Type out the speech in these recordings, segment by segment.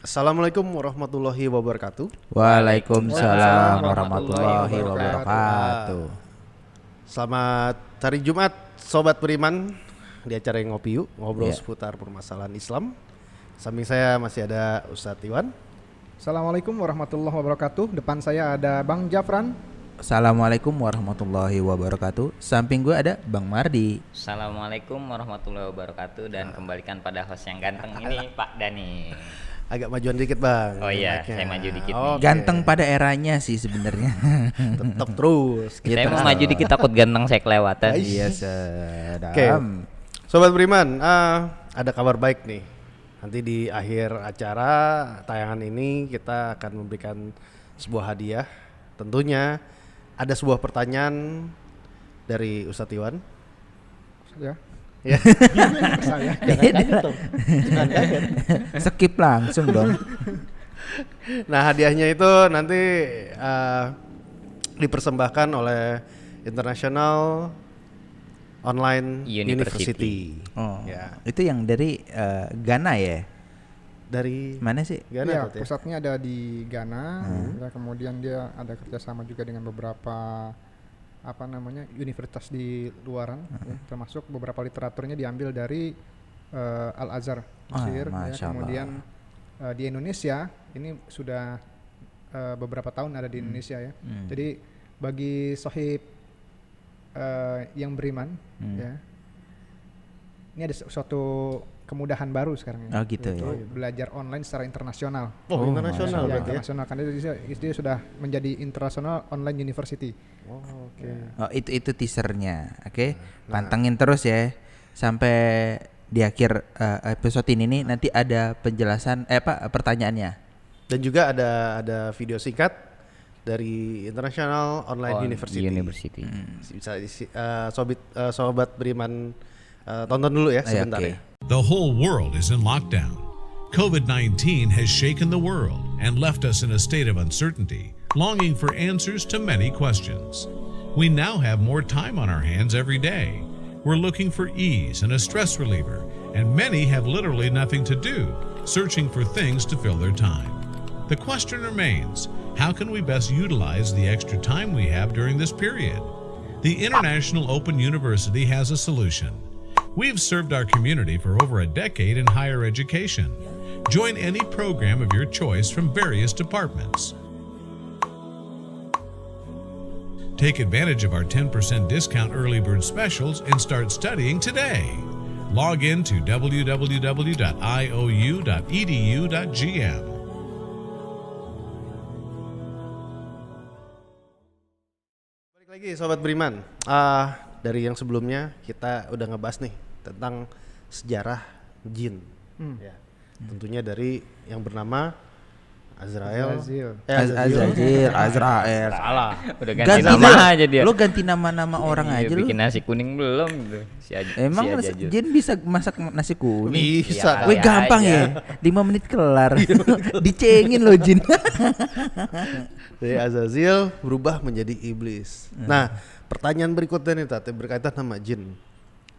Assalamualaikum warahmatullahi wabarakatuh. Waalaikumsalam warahmatullahi wabarakatuh. Selamat hari Jumat, Sobat Beriman. Di acara yang ngopi yuk, ngobrol Yeah. seputar permasalahan Islam. Samping saya masih ada Ustadz Iwan. Assalamualaikum warahmatullahi wabarakatuh. Depan saya ada Bang Jafran. Assalamualaikum warahmatullahi wabarakatuh. Samping gue ada Bang Mardi. Assalamualaikum warahmatullahi wabarakatuh. Dan kembalikan pada host yang ganteng ini, Pak Dani. Agak majuan dikit Bang. Oh iya, mic-nya. saya maju dikit nih. Oke. Ganteng pada eranya sih sebenarnya. Tetap terus. Ya, Saya mau terus maju dong. dikit takut ganteng saya kelewatan. Iya, Oke. sedam. Sobat Beriman, ada kabar baik nih. Nanti di akhir acara tayangan ini kita akan memberikan sebuah hadiah. Tentunya ada sebuah pertanyaan dari Ustadz Iwan. Ya. Ya. Saya. Jangan kaget. Skip langsung dong. Nah, hadiahnya itu nanti dipersembahkan oleh International Online University. Oh, Ya. itu yang dari Ghana ya? Dari Mana sih? Ghana Iya, Tot, ya? pusatnya ada di Ghana. Ya, kemudian dia ada kerjasama juga dengan beberapa universitas di luaran, ya, termasuk beberapa literaturnya diambil dari Al Azhar Mesir. Masya Allah. Kemudian di Indonesia ini sudah beberapa tahun ada di Indonesia ya. Jadi bagi sohib yang beriman, ya, ini ada suatu kemudahan baru sekarang Oh, gitu yaitu ya. belajar online secara internasional. Oh, internasional Ya, berarti ya. internasional karena dia sudah menjadi International Online University. Oh, oke. Oh, itu teasernya. Oke. Pantengin terus ya. Sampai di akhir episode ini nih nanti ada penjelasan pertanyaannya. Dan juga ada video singkat dari International Online University. Bisa sobat Beriman tonton dulu ya sebentar Oke. ya. The whole world is in lockdown. COVID-19 has shaken the world and left us in a state of uncertainty, longing for answers to many questions. We now have more time on our hands every day. We're looking for ease and a stress reliever, and many have literally nothing to do, searching for things to fill their time. The question remains, how can we best utilize the extra time we have during this period? The International Open University has a solution. We've served our community for over a decade in higher education. Join any program of your choice from various departments. Take advantage of our 10% discount early bird specials and start studying today. Log in to www.iou.edu.gm. Balik lagi Sobat Beriman. Dari yang sebelumnya kita udah ngebahas nih tentang sejarah jin. Ya. Tentunya dari yang bernama Azrael. Azrael. Salah. Udah ganti Ganti nama lah. aja dia. Lo ganti nama-nama orang Iya, aja lu. bikin nasi kuning belum gitu. Emang Jin bisa masak nasi kuning? Bisa. Iya. Wih, gampang aja. ya. 5 menit kelar. Dicengin lo Jin. Dari Azazil berubah menjadi iblis. Nah, pertanyaan berikutnya nih Tat, berkaitan sama jin.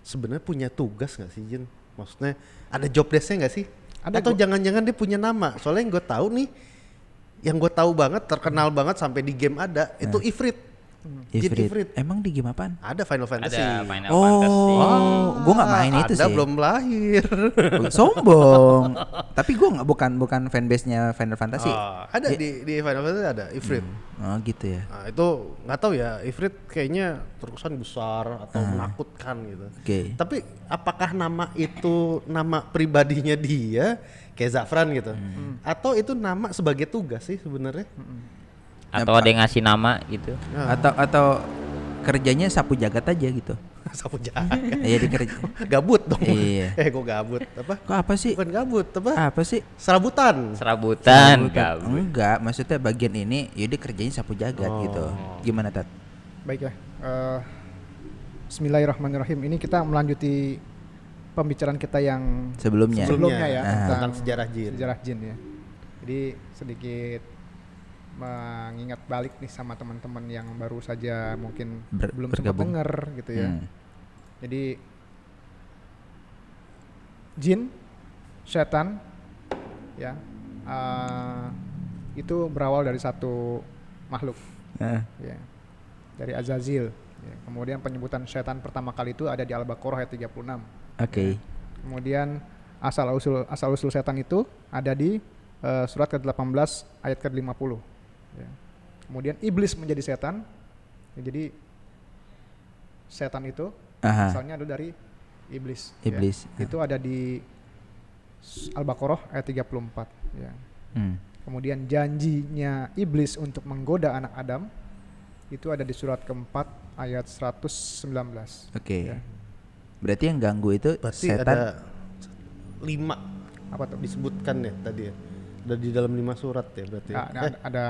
Sebenarnya punya tugas nggak sih jin? Maksudnya ada job desk-nya nggak sih? Ada, Atau jangan-jangan dia punya nama? Soalnya yang gue tahu nih, yang gue tahu banget, terkenal banget sampai di game ada, itu Ifrit. Jin Ifrit. Emang di game apaan? Ada Final Fantasy. Ada Final Fantasy. Oh, gue nggak main itu Anda sih. belum lahir. Sombong. Tapi gue nggak bukan fanbase-nya Final Fantasy. Ada di Final Fantasy ada Ifrit. Oh gitu ya. Nah, itu nggak tahu ya, Ifrit kayaknya terkesan besar atau menakutkan gitu. Oke. Tapi apakah nama itu nama pribadinya dia kayak Zafran gitu, atau itu nama sebagai tugas sih sebenarnya? Atau ada yang ngasih nama gitu. Atau kerjanya sapu jagat aja gitu. Sapu jagat. Iya di kerja. Gabut dong. Iya. Kok gabut? Apa? Kok apa sih? Bukan gabut, apa? Apa sih? Serabutan. Serabutan. Gabut. Enggak, maksudnya bagian ini yaudah kerjanya sapu jagat gitu. Gimana Tat? Baik ya. Bismillahirrahmanirrahim. Ini kita melanjuti pembicaraan kita yang Sebelumnya. ya tentang sejarah jin. Sejarah jin ya. Jadi sedikit mengingat balik nih sama teman-teman yang baru saja mungkin belum sempat bergabung. dengar gitu ya. Jadi jin, setan, ya itu berawal dari satu makhluk, Ah, ya, dari Azazil. Ya. Kemudian penyebutan setan pertama kali itu ada di Al-Baqarah ayat 36. Oke. Kemudian asal usul setan itu ada di surat ke-18 ayat ke-50. Ya. Kemudian iblis menjadi setan. Ya, jadi setan itu Aha. asalnya adalah dari iblis. Iblis. Ya. Itu ada di Al-Baqarah ayat 34. Ya. Hmm. Kemudian janjinya iblis untuk menggoda anak Adam itu ada di surat keempat ayat 119. Oke. Ya. Berarti yang ganggu itu Berarti setan. ada 5 Apa tuh? disebutkan ya tadi ya. Ada di dalam 5 surat ya berarti. Ada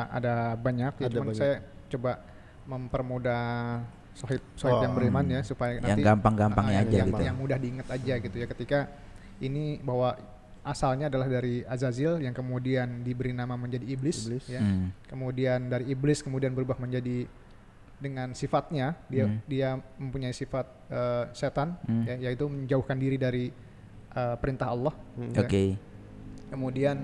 banyak, ya, Ada cuman banyak. saya coba mempermudah sohib yang beriman ya supaya Yang nanti gampang-gampangnya aja gitu. yang mudah diingat aja gitu ya, ketika ini bahwa asalnya adalah dari Azazil yang kemudian diberi nama menjadi iblis. Ya. Hmm. Kemudian dari iblis kemudian berubah menjadi dengan sifatnya dia mempunyai sifat setan, ya, yaitu menjauhkan diri dari perintah Allah. Ya. Oke. Kemudian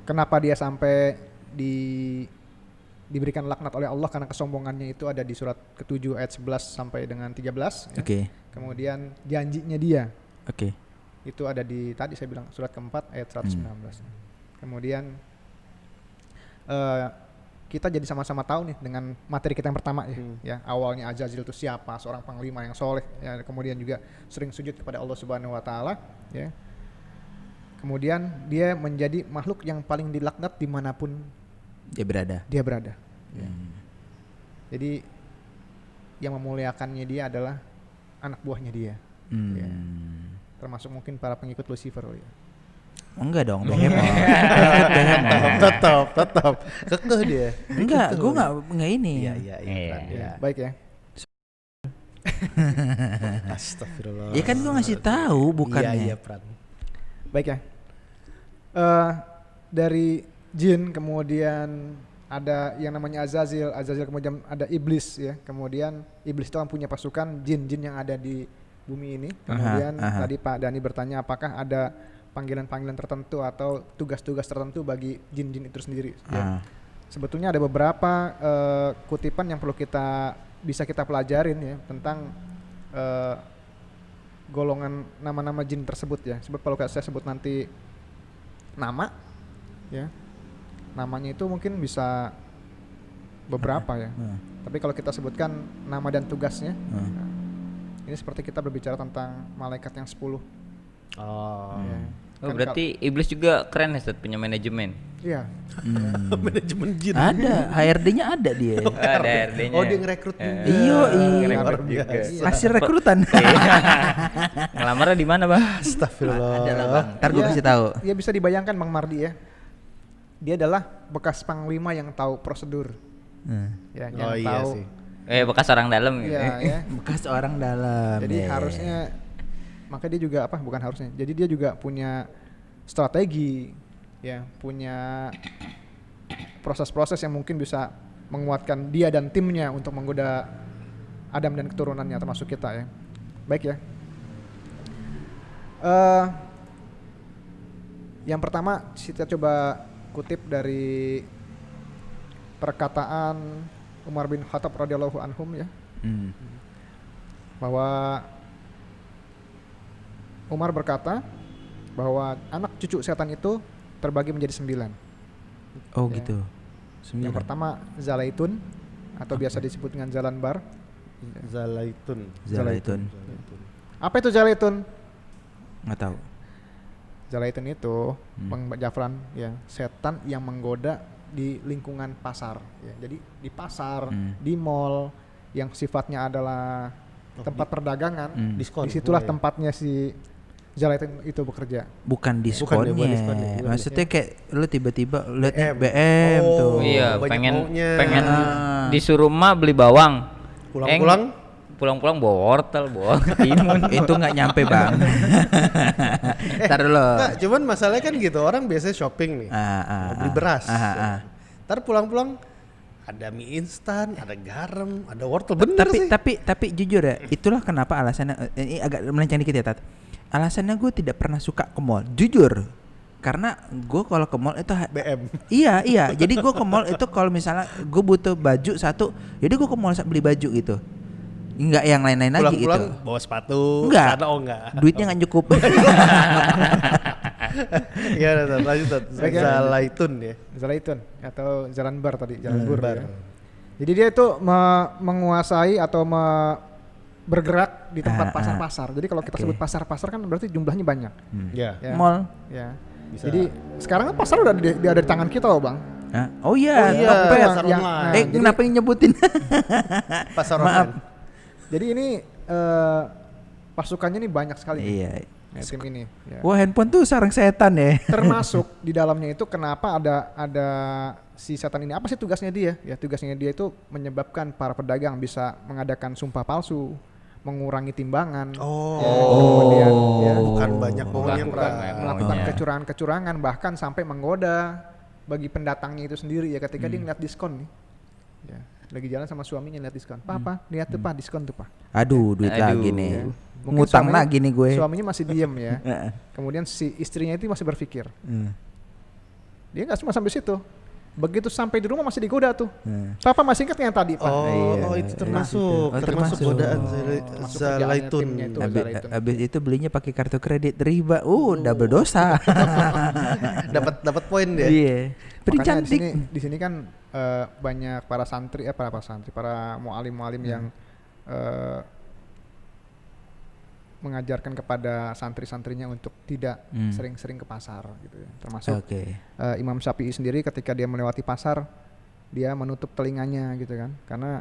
kenapa dia sampai diberikan laknat oleh Allah karena kesombongannya itu ada di surat ke-7 ayat 11 sampai dengan 13. Ya. Oke. Kemudian janjinya dia Oke. itu ada di tadi saya bilang surat keempat ayat 119. Kemudian kita jadi sama-sama tahu nih dengan materi kita yang pertama ya, ya awalnya Azazil itu siapa, seorang panglima yang soleh, ya, kemudian juga sering sujud kepada Allah Subhanahu Wa Taala, ya. Kemudian dia menjadi makhluk yang paling dilaknat dimanapun Dia berada. dia berada. Ya. Jadi yang memuliakannya dia adalah anak buahnya dia, Hmm. ya. Termasuk mungkin para pengikut Lucifer ya. Enggak dong, Behemoth. tetap kekeh dia. Enggak, gue enggak ini. Iya Fran, ya. Baik ya. Astagfirullah. Ya kan gue ngasih tahu bukannya. Iya Fran. Baik ya. Dari jin kemudian ada yang namanya Azazil kemudian ada iblis ya. Kemudian iblis itu kan punya pasukan jin-jin yang ada di bumi ini. Kemudian tadi Pak Dani bertanya apakah ada panggilan-panggilan tertentu atau tugas-tugas tertentu bagi jin-jin itu sendiri. Ya. Sebetulnya ada beberapa kutipan yang perlu bisa kita pelajarin ya tentang golongan nama-nama jin tersebut ya. Sebab kalau saya sebut nanti nama, ya namanya itu mungkin bisa beberapa ya. Tapi kalau kita sebutkan nama dan tugasnya, nah, ini seperti kita berbicara tentang malaikat yang 10. Oh. Ya. Oh, Kan berarti iblis juga keren ya Ustaz, punya manajemen. Iya. Manajemen jin. Ada, HRD-nya ada dia. Ada RD-nya. Oh dia ngerekrut juga. Iya, Luar iya. biasa. Hasil rekrutan. Ngelamarnya di mana, Bang? Astagfirullah. Ada lah bang. Ntar gue kasih tahu. Ya bisa dibayangkan Bang Mardi ya. Dia adalah bekas panglima yang tahu prosedur. Ya, yang Oh iya tahu. sih. Bekas orang dalam gitu. Iya ya. Bekas orang dalam. Jadi ya. harusnya maka dia juga bukan harusnya. Jadi dia juga punya strategi, ya, punya proses-proses yang mungkin bisa menguatkan dia dan timnya untuk menggoda Adam dan keturunannya termasuk kita ya. Baik ya. Yang pertama kita coba kutip dari perkataan Umar bin Khattab radhiyallahu anhum ya. Bahwa Umar berkata bahwa anak cucu setan itu terbagi menjadi 9. Oh Ya. gitu. Yang pertama Zalaitun atau biasa disebut dengan Zalanbar. Zalaitun. Zalaitun. Apa itu Zalaitun? Nggak tahu. Zalaitun itu Bang Jafran ya, setan yang menggoda di lingkungan pasar ya. Jadi di pasar, di mall yang sifatnya adalah tempat perdagangan, Diskon. disitulah Oh, iya. tempatnya si Zalaitun itu bekerja. Bukan diskonnya. bukan diskonnya, bukan Maksudnya kayak lu tiba-tiba lihat BM. BM tuh. Oh, Iya, banyak pengen maunya. disuruh emak beli bawang. Pulang-pulang bawa wortel, bawa timun. Itu nggak nyampe bang. Ntar dulu. Enggak, cuman masalahnya kan gitu, orang biasanya shopping nih. Mau beli beras. Ntar pulang-pulang ada mie instan, ada garam, ada wortel, bener sih. Tapi jujur ya, itulah kenapa alasannya ini agak melenceng dikit ya Tat. alasannya gue tidak pernah suka ke mall, jujur. Karena gue kalau ke mall itu BM. iya. Jadi gue ke mall itu kalau misalnya gue butuh baju satu, jadi gue ke mall beli baju gitu. Enggak yang lain-lain lagi gitu. Pulang-pulang bawa sepatu. Enggak. Sana, enggak. Duitnya nggak cukup. Iya, lanjut. Zalaitun ya. Zalaitun atau Jalan Bar tadi, Jalan Bur Bar. ya. Jadi dia itu menguasai atau bergerak di tempat pasar-pasar. Jadi kalau kita Oke. sebut pasar-pasar kan berarti jumlahnya banyak. Ya. Ya. Mall. Ya. Bisa. Jadi sekarang kan pasar udah ada di tangan kita loh, Bang. Hah? Oh iya, iya, Tokped. pasar online. jadi- Kenapa yang nyebutin? Pasar Maaf. online. Jadi ini pasukannya nih banyak sekali. Iya. Ya, tim ini. Ya. Wah, handphone tuh sarang setan ya. Termasuk di dalamnya itu kenapa ada si setan ini, apa sih tugasnya dia? Ya tugasnya dia itu menyebabkan para pedagang bisa mengadakan sumpah palsu, mengurangi timbangan. Kemudian ya, Bukan banyak maunya, bukan Pra. banyak melakukan maunya. kecurangan-kecurangan bahkan sampai menggoda bagi pendatangnya itu sendiri ya ketika dia ngeliat diskon nih. Ya, lagi jalan sama suaminya lihat diskon. Pak, lihat tuh Pak, diskon tuh Pak. Aduh, duit Aduh. lagi nih. Mungkin Ngutang suaminya- lagi nih gue. Suaminya masih diem ya. Heeh. Kemudian si istrinya itu masih berpikir. Hmm. Dia nggak cuma sampai situ. Begitu sampai di rumah masih digoda tuh. Hmm. Papa masih ingat yang tadi Pak? Iya, itu iya. termasuk Oh, termasuk termasuk. godaan Termasuk Zalaitun. kerjaannya timnya itu. Zalaitun. Abis itu belinya pakai kartu kredit riba. Double dosa. Dapat poin dia. Iya. Beri Makanya cantik. di sini kan banyak para santri, para mualim-mualim yang mengajarkan kepada santri-santrinya untuk tidak sering-sering ke pasar gitu ya. Termasuk Oke. Imam Syafi'i sendiri ketika dia melewati pasar dia menutup telinganya gitu kan, karena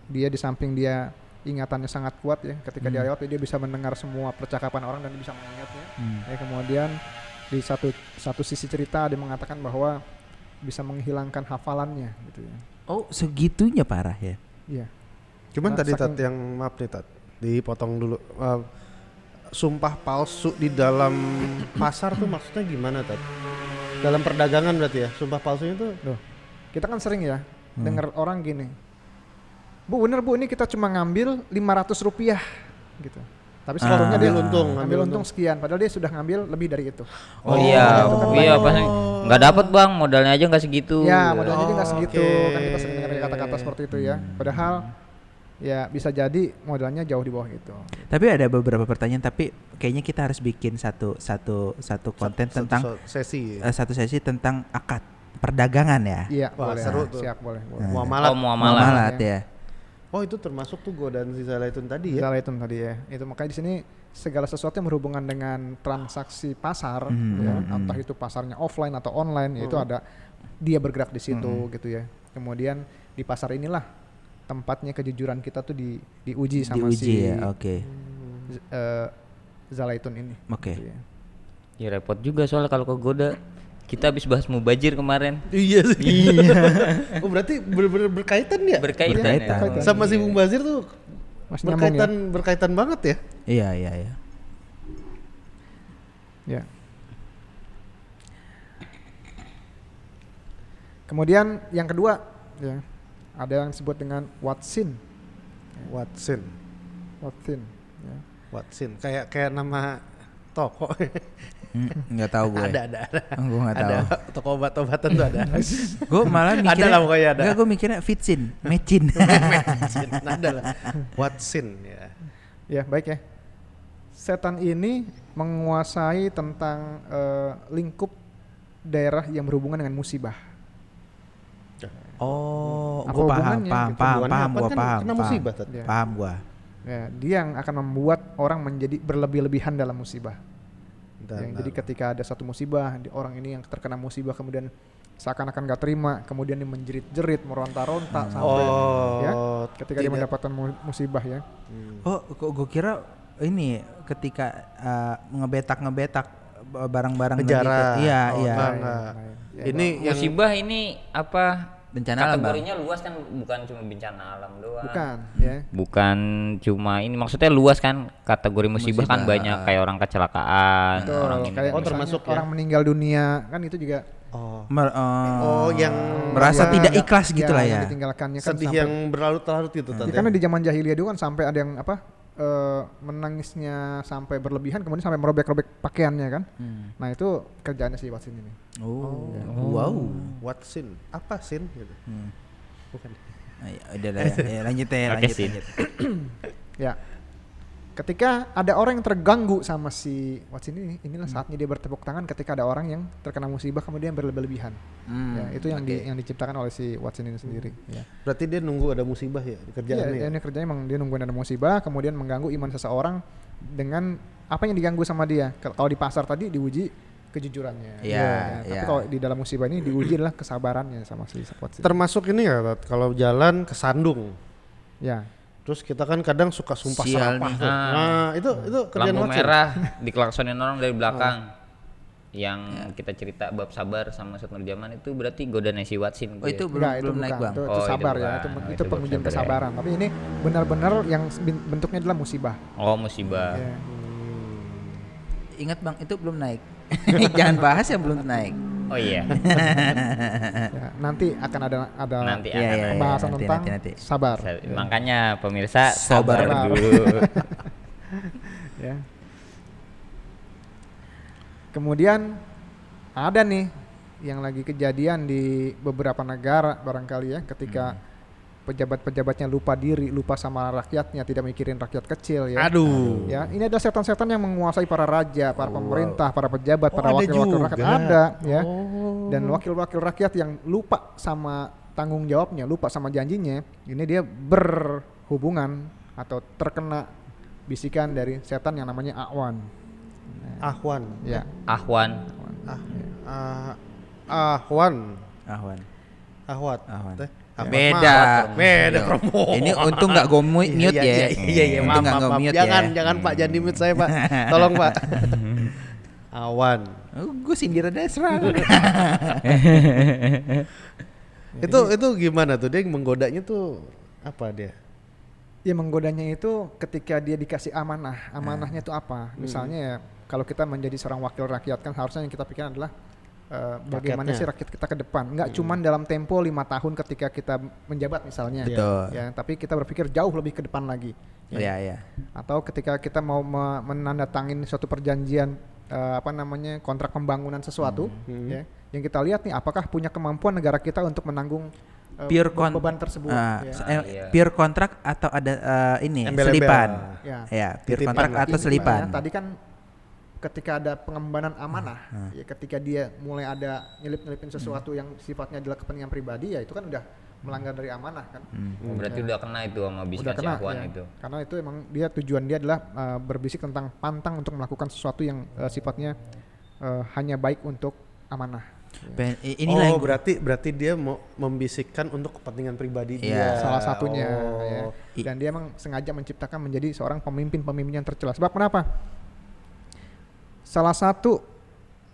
dia di samping dia ingatannya sangat kuat ya, ketika dia lewat dia bisa mendengar semua percakapan orang dan bisa mengingatnya. Ya, kemudian di satu sisi cerita dia mengatakan bahwa bisa menghilangkan hafalannya gitu ya. Oh, segitunya parah ya. Iya. Cuman Nah, tadi saking- Tat yang maaf nih Tat, dipotong dulu. Sumpah palsu di dalam pasar tuh maksudnya gimana Tat? Dalam perdagangan berarti ya, sumpah palsunya tuh. Loh, kita kan sering ya dengar orang gini, Bu bener Bu, ini kita cuma ngambil 500 rupiah gitu. Tapi seluruhnya dia ambil untung sekian, padahal dia sudah ngambil lebih dari itu. Oh, iya, itu kan iya banyak. pasti nggak dapat bang, modalnya aja nggak segitu. Ya modalnya dia nggak segitu, oke. kan kita sering dengar kata-kata seperti itu ya. Padahal ya bisa jadi modalnya jauh di bawah itu. Tapi ada beberapa pertanyaan, tapi kayaknya kita harus bikin satu konten tentang sesi. satu sesi tentang akad perdagangan ya. Iya, Wah, boleh. seru tuh. Siap, boleh. Muamalah. Oh, muamalah. Muamalat ya. Oh itu termasuk tuh godaan si Zalaitun tadi ya? Zalaitun tadi ya. Itu makanya di sini segala sesuatu yang berhubungan dengan transaksi pasar, ya, entah itu pasarnya offline atau online, itu ada dia bergerak di situ gitu ya. Kemudian di pasar inilah tempatnya kejujuran kita tuh diuji sama Diuji si ya. Oke. Zalaitun ini. Oke. Gitu ya. Ya repot juga soalnya kalau kegoda. Kita habis bahas mubazir kemarin. Iya sih. Iya. Oh berarti bener-bener berkaitan ya? Berkaitan. Berkaitan. Ya. Sama si Bung Bazir tuh Masih nyambung ya. berkaitan banget ya? Iya. Ya. Kemudian yang kedua, ya, ada yang disebut dengan Watsin. Watson. Ya. Watson. Kayak nama toko. Nggak tahu gue. ada. Gue nggak tahu. Ada toko obat-obatan tuh ada. Gue malah mikirnya. Ada lah pokoknya ada. Enggak, gue mikirnya Fitsin, Mecin. Ada lah. Watson ya. Ya, baik ya. Setan ini menguasai tentang lingkup daerah yang berhubungan dengan musibah. Oh, Apa gue hubungannya paham, gitu? paham, Hubungannya apa? gue Kan paham. kena musibah tadi. Ya. Paham gue. Ya, dia yang akan membuat orang menjadi berlebih-lebihan dalam musibah. Jadi ketika ada satu musibah, orang ini yang terkena musibah kemudian seakan-akan gak terima, kemudian dia menjerit-jerit, meronta-ronta sampai ya, ketika dia mendapatkan musibah ya. Oh, gue kira ini ketika ngebetak barang-barang Ngejarah. Iya, Oh, iya. enggak. Ya, Ini yang Musibah ini apa? Bencana alam, Bang. Kategorinya luas kan, bukan cuma bencana alam doang. bukan ya. Bukan cuma ini, maksudnya luas kan, kategori musibah, kan banyak kayak orang kecelakaan, Betul, orang ini. kayak Oh, misalnya termasuk ya? orang meninggal dunia kan itu juga yang merasa dia tidak ikhlas gitu lah yang ya. ditinggalkannya kan sedih sampai- yang berlarut-larut itu ya, tadi. karena di zaman jahiliyah dulu kan sampai ada yang apa menangisnya sampai berlebihan, kemudian sampai merobek-robek pakaiannya kan. Nah itu kerjaannya si Watson ini. Oh. Wow. What sin? Apa sin gitu? Bukan. Udah ya, lanjut ya, Oke, lanjut. Sin. Ya. Ketika ada orang yang terganggu sama si Watson ini, inilah saatnya dia bertepuk tangan ketika ada orang yang terkena musibah kemudian berlebihan. Ya, itu yang yang diciptakan oleh si Watson ini sendiri. Ya. Berarti dia nunggu ada musibah ya di kerjaannya. Iya, ini kerjanya emang dia nungguin ada musibah, kemudian mengganggu iman seseorang dengan apa yang diganggu sama dia. Kalau di pasar tadi diuji kejujurannya. Iya, Tapi iya. kalau di dalam musibah ini diuji adalah kesabarannya sama si Watson. Termasuk ini ya, Tat, kalau jalan kesandung. Ya. Terus kita kan kadang suka sumpah Sial serapah nih. tuh. Nah, itu kerjaan Lampu Watson. merah diklaksonin orang dari belakang. Yang kita cerita bab sabar sama Ustaz Nurjaman itu berarti godaan si Watson. Oh itu Enggak, belum naik bukan. bang. Itu Oh, itu sabar ya. bukan. Itu Itu bab pengujian sabar ya. kesabaran. Tapi ini benar-benar yang bentuknya adalah musibah. Oh, musibah. Ya. Ingat bang, itu belum naik. Jangan bahas yang belum naik. Oh iya. Ya, nanti akan ada Nanti Iya, akan iya, ada. pembahasan nanti, tentang nanti. sabar. Makanya pemirsa Sabar. sabar dulu. Ya. Kemudian ada nih yang lagi kejadian di beberapa negara barangkali ya, ketika pejabat-pejabatnya lupa diri, lupa sama rakyatnya, tidak mikirin rakyat kecil ya. Aduh. Ya, ini ada setan-setan yang menguasai para raja, para pemerintah, para pejabat, Oh, para ada wakil-wakil juga. rakyat ada ya. Oh. Dan wakil-wakil rakyat yang lupa sama tanggung jawabnya, lupa sama janjinya, ini dia berhubungan atau terkena bisikan dari setan yang namanya Awan. Ahwan. Ya. Ahwan. Ahwan. Ahwan. Ahwat. Ahwan. Teh. Beda. Beda promo. Ini untung nggak gue mute ya. Iya, Untung nggak maaf. gue mute Jangan, ya. jangan Pak, jangan di-mute saya, Pak. Tolong, Pak. Awan. Gue sindir ada serang. Itu gimana tuh? Dia menggodanya tuh apa dia? Ya menggodanya itu ketika dia dikasih amanah. Amanahnya itu apa? Misalnya ya kalau kita menjadi seorang wakil rakyat kan harusnya yang kita pikirkan adalah bagaimana Rakyatnya. sih rakyat kita ke depan. Enggak cuman dalam tempo 5 tahun ketika kita menjabat misalnya. Betul. Ya, tapi kita berpikir jauh lebih ke depan lagi. Iya, iya. Atau ketika kita mau menandatangani suatu perjanjian kontrak pembangunan sesuatu ya, yang kita lihat nih apakah punya kemampuan negara kita untuk menanggung beban tersebut. Iya. Pure kontrak atau ada ini Embel-embel. selipan. Ya. Ya, pure Titipan kontrak lah. atau selipan. Ya, tadi kan ketika ada pengembangan amanah, ya ketika dia mulai ada nyelip-nyelipin sesuatu yang sifatnya adalah kepentingan pribadi, ya itu kan udah melanggar dari amanah kan. Berarti udah kena itu sama bisikan si Ahwan ya. itu. Karena itu emang dia tujuan dia adalah berbisik tentang pantang untuk melakukan sesuatu yang sifatnya hanya baik untuk amanah. Inilah yang berarti dia mau membisikkan untuk kepentingan pribadi Iya. dia. Salah satunya ya. Oh. Dan dia emang sengaja menciptakan menjadi seorang pemimpin yang tercela. Sebab kenapa? Salah satu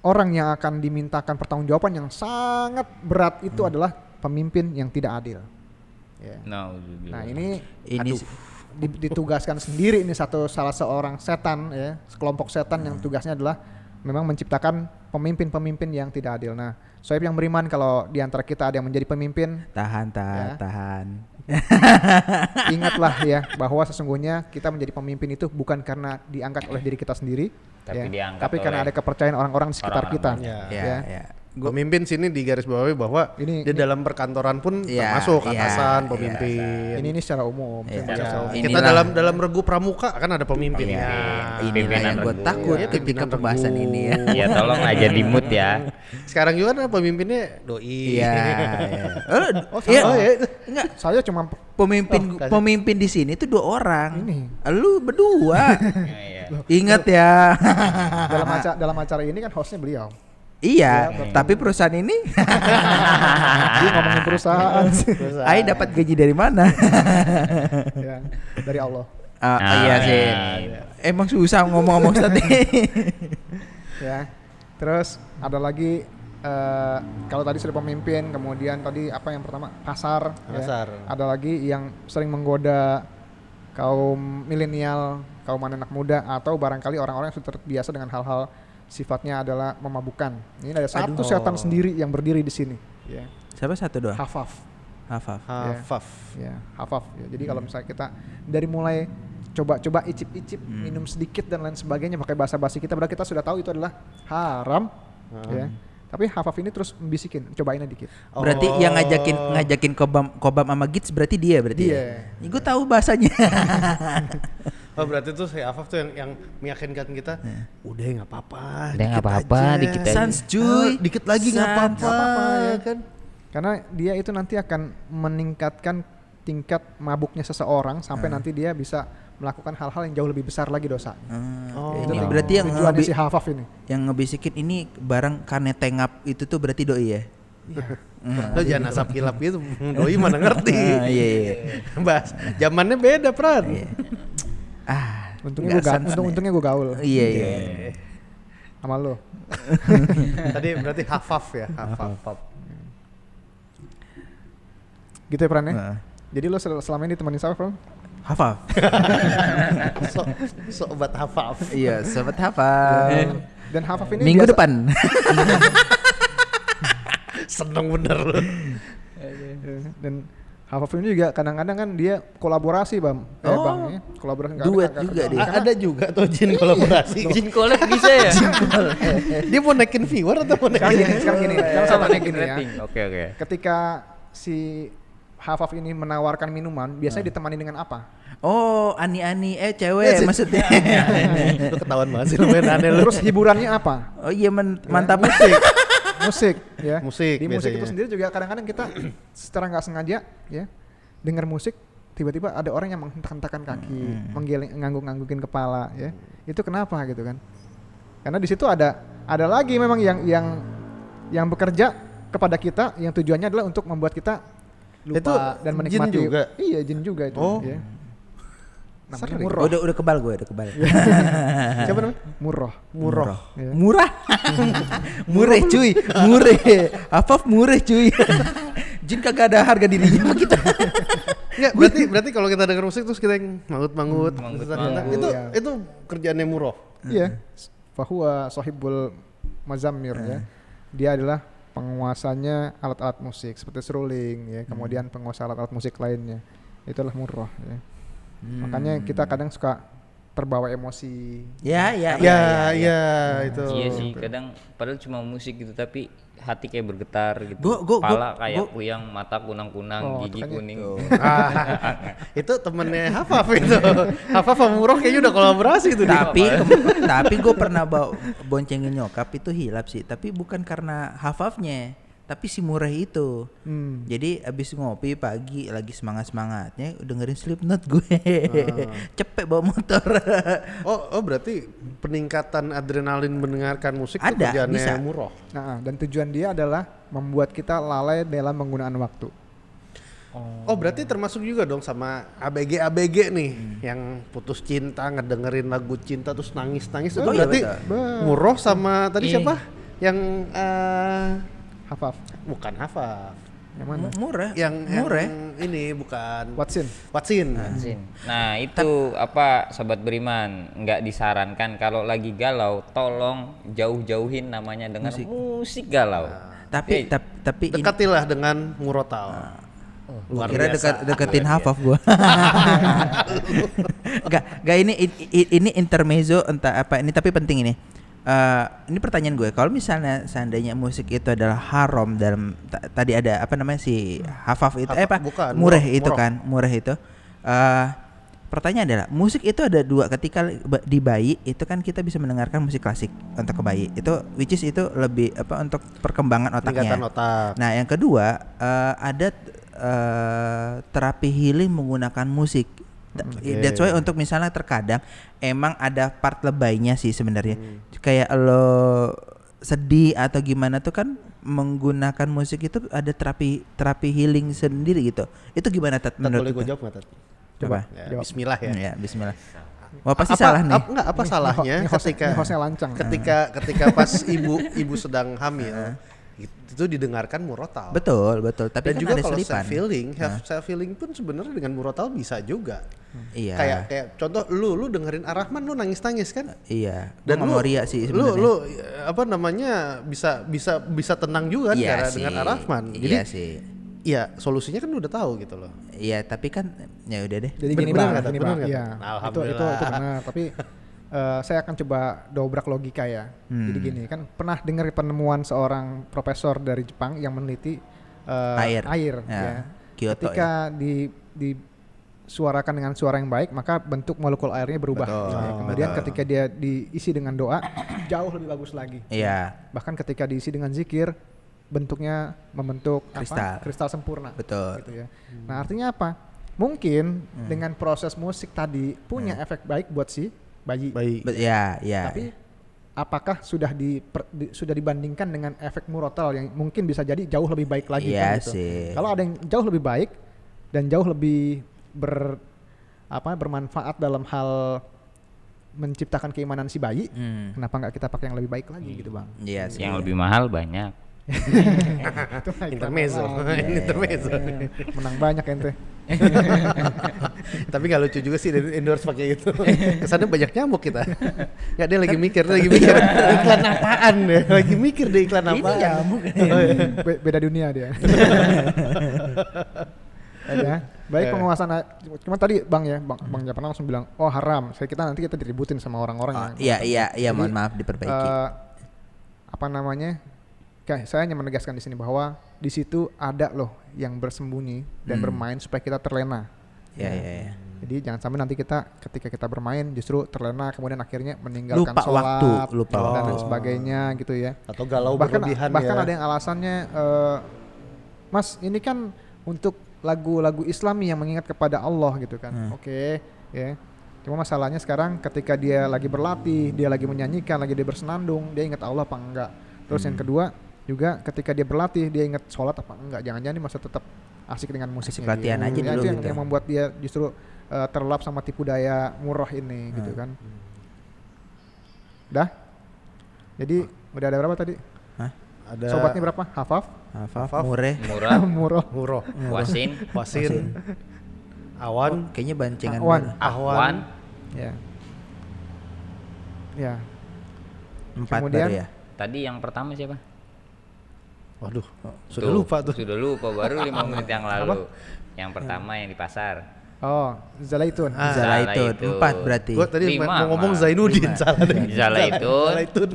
orang yang akan dimintakan pertanggungjawaban yang sangat berat itu adalah pemimpin yang tidak adil. Ya. Nah ini ditugaskan sendiri ini salah seorang setan ya, sekelompok setan yang tugasnya adalah memang menciptakan pemimpin-pemimpin yang tidak adil. Nah, Soeb yang beriman kalau di antara kita ada yang menjadi pemimpin, tahan. ingatlah ya bahwa sesungguhnya kita menjadi pemimpin itu bukan karena diangkat oleh diri kita sendiri, Tapi diangkat tapi karena oleh ada kepercayaan orang-orang di sekitar kita. Ya. Ya. Pemimpin sini di garis bawahi bahwa Ini- di dalam perkantoran pun Iya, termasuk iya, atasan, iya, pemimpin. Ini secara umum. Iya. secara Ya, umum. kita Inilah- dalam regu pramuka kan ada pemimpin Iya. ya. Inilah Pimpinan yang gue regu. takut Iya, ketika pimpinan pembahasan regu. ini ya. Ya tolong aja di mute ya. Sekarang juga kan pemimpinnya doi. Iya. Iya. Oh, iya. Enggak, Saya cuma pemimpin di sini tuh 2 orang. Ini. Lu berdua. Iya. Ingat ya. dalam acara ini kan hostnya beliau. Iya, tapi perusahaan ini Dia ngomongin perusahaan. Ai dapat gaji dari mana? Ya, dari Allah. Iya sih. Emang susah ngomong-ngomong tadi. Ya. Terus ada lagi kalau tadi sudah pemimpin, kemudian tadi apa yang pertama pasar. Pasar. Ya. Ada lagi yang sering menggoda kaum milenial, kaum anak muda atau barangkali orang-orang yang sudah terbiasa dengan hal-hal sifatnya adalah memabukkan. Ini ada satu setan sendiri yang berdiri di sini. Ya. Siapa satu doang? Hafaf. Hafaf. Hafaf. Ya, hafaf. Ya. Jadi kalau misalnya kita dari mulai coba icip-icip, minum sedikit dan lain sebagainya pakai bahasa basi kita, padahal kita sudah tahu itu adalah haram, ya. Tapi Hafaf ini terus membisikin, cobain aja dikit. Berarti yang ngajakin Kobam sama Gits berarti dia berarti. Dia. Ya? Gue tahu bahasanya. Oh berarti tuh si Afaf tuh yang meyakinkan kita, udah nggak apa-apa, Udah nggak apa-apa, dikit aja. Sans cuy. Dikit lagi nggak Sans. apa-apa, Nggak apa-apa, ya. kan? Karena dia itu nanti akan meningkatkan tingkat mabuknya seseorang sampai nanti dia bisa melakukan hal-hal yang jauh lebih besar lagi dosa. Ini berarti yang tujuannya si Hafaf ini. yang ngebisikin ini barang kane tengap itu tuh berarti doi ya. Lo jangan asap kilap gitu, doi mana ngerti. Iya. Bahas zamannya beda, Pran. Untungnya gue gaul. Iya. Sama lo. Tadi berarti Hafaf ya, Hafaf. Gitu ya Pran ya? Jadi lo selama ini ditemenin siapa, Pran? Hafaf. Sobat Hafaf. Iya, sobat Hafaf. Dan Hafaf ini Minggu biasa- depan. Seneng bener lo. Dan Hafaf ini juga kadang-kadang kan dia kolaborasi Bang ya. Kolaborasi Duet juga dia. Ada juga tuh Jin kolaborasi. Jin collab bisa ya? Dia mau naikin viewer atau mau naikin? Sekarang gini, sama gini ya. Rating. Oke. Ketika si Hafaf ini menawarkan minuman, biasanya ditemani dengan apa? Oh, ani-ani cewek maksudnya. Lu ketahuan banget sih lu main aneh lu. Terus hiburannya apa? Oh iya mantap. Musik ya. Musik Di musik itu biasanya. sendiri juga kadang-kadang kita secara nggak sengaja ya dengar musik, tiba-tiba ada orang yang menghentak-hentakan kaki, ngangguk-nganggukin kepala ya. Itu kenapa gitu kan? Karena di situ ada lagi memang yang bekerja kepada kita yang tujuannya adalah untuk membuat kita lupa Itu dan jin menikmati. juga? Iya, jin juga itu Oh. ya. Namanya Sering. murroh. Udah kebal gue, udah kebal. Siapa namanya? Murroh. Murroh. Ya. Murah. Mureh cuy, mureh. Hafaf mureh cuy. Jin kagak ada harga dirinya sama kita. Enggak, berarti kalau kita denger musik terus kita yang mangut-mangut. Iya. Itu kerjaannya Murroh. Iya. Fahuwa sahibul mazammir ya. Dia adalah penguasanya alat-alat musik seperti seruling ya, kemudian penguasa alat-alat musik lainnya. Itulah murroh ya. Makanya kita kadang suka terbawa emosi. Ya. Itu. Iya sih, kadang padahal cuma musik gitu tapi hati kayak bergetar gitu. Gua- Kayak puyang, mata kunang-kunang, gigi makanya kuning. Itu temennya Hafaf itu. Hafaf sama Murroh kayaknya udah kolaborasi itu. Tapi gue pernah boncengin nyokap itu hilap sih, tapi bukan karena Hafafnya, tapi si Mureh itu. Jadi abis ngopi pagi lagi semangatnya dengerin Slipknot gue. Cepet bawa motor. Oh berarti peningkatan adrenalin mendengarkan musik itu Ada, kerjaannya bisa. Murroh. Nah, dan tujuan dia adalah membuat kita lalai dalam penggunaan waktu. Oh berarti termasuk juga dong sama ABG nih yang putus cinta ngedengerin lagu cinta terus nangis itu Oh, iya, berarti betul. Murroh sama tadi siapa yang Hafaf. bukan Hafaf Yang mana? Mureh. yang Mureh. ini bukan Watsin. Watsin. Nah itu apa sobat beriman, nggak disarankan kalau lagi galau tolong jauh-jauhin namanya dengan musik galau. Tapi ini Dekatilah dengan Murotal. gua kira deketin Hafaf gua. Enggak ini intermezzo entah apa ini tapi penting ini. Ini pertanyaan gue, kalau misalnya seandainya musik itu adalah haram dalam tadi ada apa namanya si Hafaf itu bukan, Mureh Murroh, itu Murroh. kan Mureh itu pertanyaan adalah musik itu ada dua, ketika di bayi itu kan kita bisa mendengarkan musik klasik untuk ke bayi itu which is itu lebih apa untuk perkembangan otaknya. Peningkatan otak. Nah yang kedua ada terapi healing menggunakan musik. That's why untuk misalnya terkadang emang ada part lebaynya sih sebenarnya. Kayak lo sedih atau gimana tuh kan menggunakan musik itu ada terapi healing sendiri gitu. Itu gimana Tat Tat, menurut boleh gue lu? jawab nggak Tat? Coba. Ya, Jawab. Bismillah ya. Ya, bismillah. Wah, pasti salah nih. Apa salahnya Ini hostnya lancang. ketika pas ibu sedang hamil itu didengarkan Murotal. Betul. Tapi Dan kan juga ada kalau selipan. self healing pun sebenarnya dengan Murotal bisa juga. Iya. Kayak contoh lu dengerin Ar-Rahman lu nangis kan? Iya. Dan Gua nggak mau ria sih lu sebenarnya. apa namanya bisa tenang juga kan Iya cara sih. dengan Ar-Rahman. Jadi Iya sih. Iya, solusinya kan udah tahu gitu loh. Iya, tapi kan ya udah deh. Jadi gini Benar Bang, nggak, gini benar Bang. nggak? Iya. Itu benar, tapi saya akan coba dobrak logika ya. Jadi gini, kan pernah dengar penemuan seorang profesor dari Jepang yang meneliti Air. Ya. ya. Kyoto Ketika disuarakan dengan suara yang baik, maka bentuk molekul airnya berubah. Betul. Ya, kemudian ketika dia diisi dengan doa, jauh lebih bagus lagi. Iya, Bahkan ketika diisi dengan zikir, bentuknya membentuk kristal sempurna. betul. Gitu ya. Nah, artinya apa? Mungkin dengan proses musik tadi punya efek baik buat si bayi. Ya, ya. Tapi apakah sudah sudah dibandingkan dengan efek murotal yang mungkin bisa jadi jauh lebih baik lagi Iya kan gitu. sih. Kalau ada yang jauh lebih baik dan jauh lebih bermanfaat dalam hal menciptakan keimanan si bayi, kenapa nggak kita pakai yang lebih baik lagi gitu, Bang? Iya sih. Yang lebih mahal banyak. Itu mah kita Intermezzo. malah. Intermezzo. Menang banyak ente. Tapi nggak lucu juga sih endorse pakai itu. Kesannya banyak nyamuk kita. Nggak, dia lagi mikir iklan apaan deh. Lagi mikir deh iklan apaan. Ini nyamuk. Beda dunia dia. Ya. Baik penguasaan, cuma tadi Bang Japan langsung bilang, oh haram. Nanti kita diributin sama orang-orang yang. Iya, mohon maaf diperbaiki. Apa namanya? Kayak saya hanya menegaskan di sini bahwa di situ ada loh yang bersembunyi dan bermain supaya kita terlena. Iya. Jadi jangan sampai nanti ketika kita bermain justru terlena kemudian akhirnya meninggalkan Lupa sholat waktu, lupa dan waktu. lain sebagainya gitu ya. Atau galau bahkan berlebihan ada yang alasannya, Mas ini kan untuk lagu-lagu Islami yang mengingat kepada Allah gitu kan. Oke, ya. Cuma masalahnya sekarang ketika dia lagi berlatih, dia lagi menyanyikan, lagi dia bersenandung, dia ingat Allah apa enggak. Terus yang kedua juga ketika dia berlatih, dia ingat sholat apa enggak. Jangan-jangan dia masih tetap asik dengan musiknya. Asik latihan aja Ya, dulu itu gitu. yang membuat dia justru terlelap sama tipu daya murah ini gitu kan. Dah? Jadi udah ada berapa tadi? Ada Sobatnya berapa? Hafaf? Hafaf, Mureh. Murah, Murah. Wasin, Wasin, Awan, Kayaknya bancengan. Ahwan. baru. Ahwan, Ya. Ya. 4 Kemudian- baru ya. tadi yang pertama siapa? waduh, sudah Tuh, lupa tuh. Sudah lupa, baru 5 menit yang lalu. Yang pertama yang di pasar. Oh, Zalaitun. Zalaitun. Zalaitun. 4 berarti. Gua tadi Lima, mau ngomong Mas. Zainuddin salah deh. Zalaitun. Zalaitun.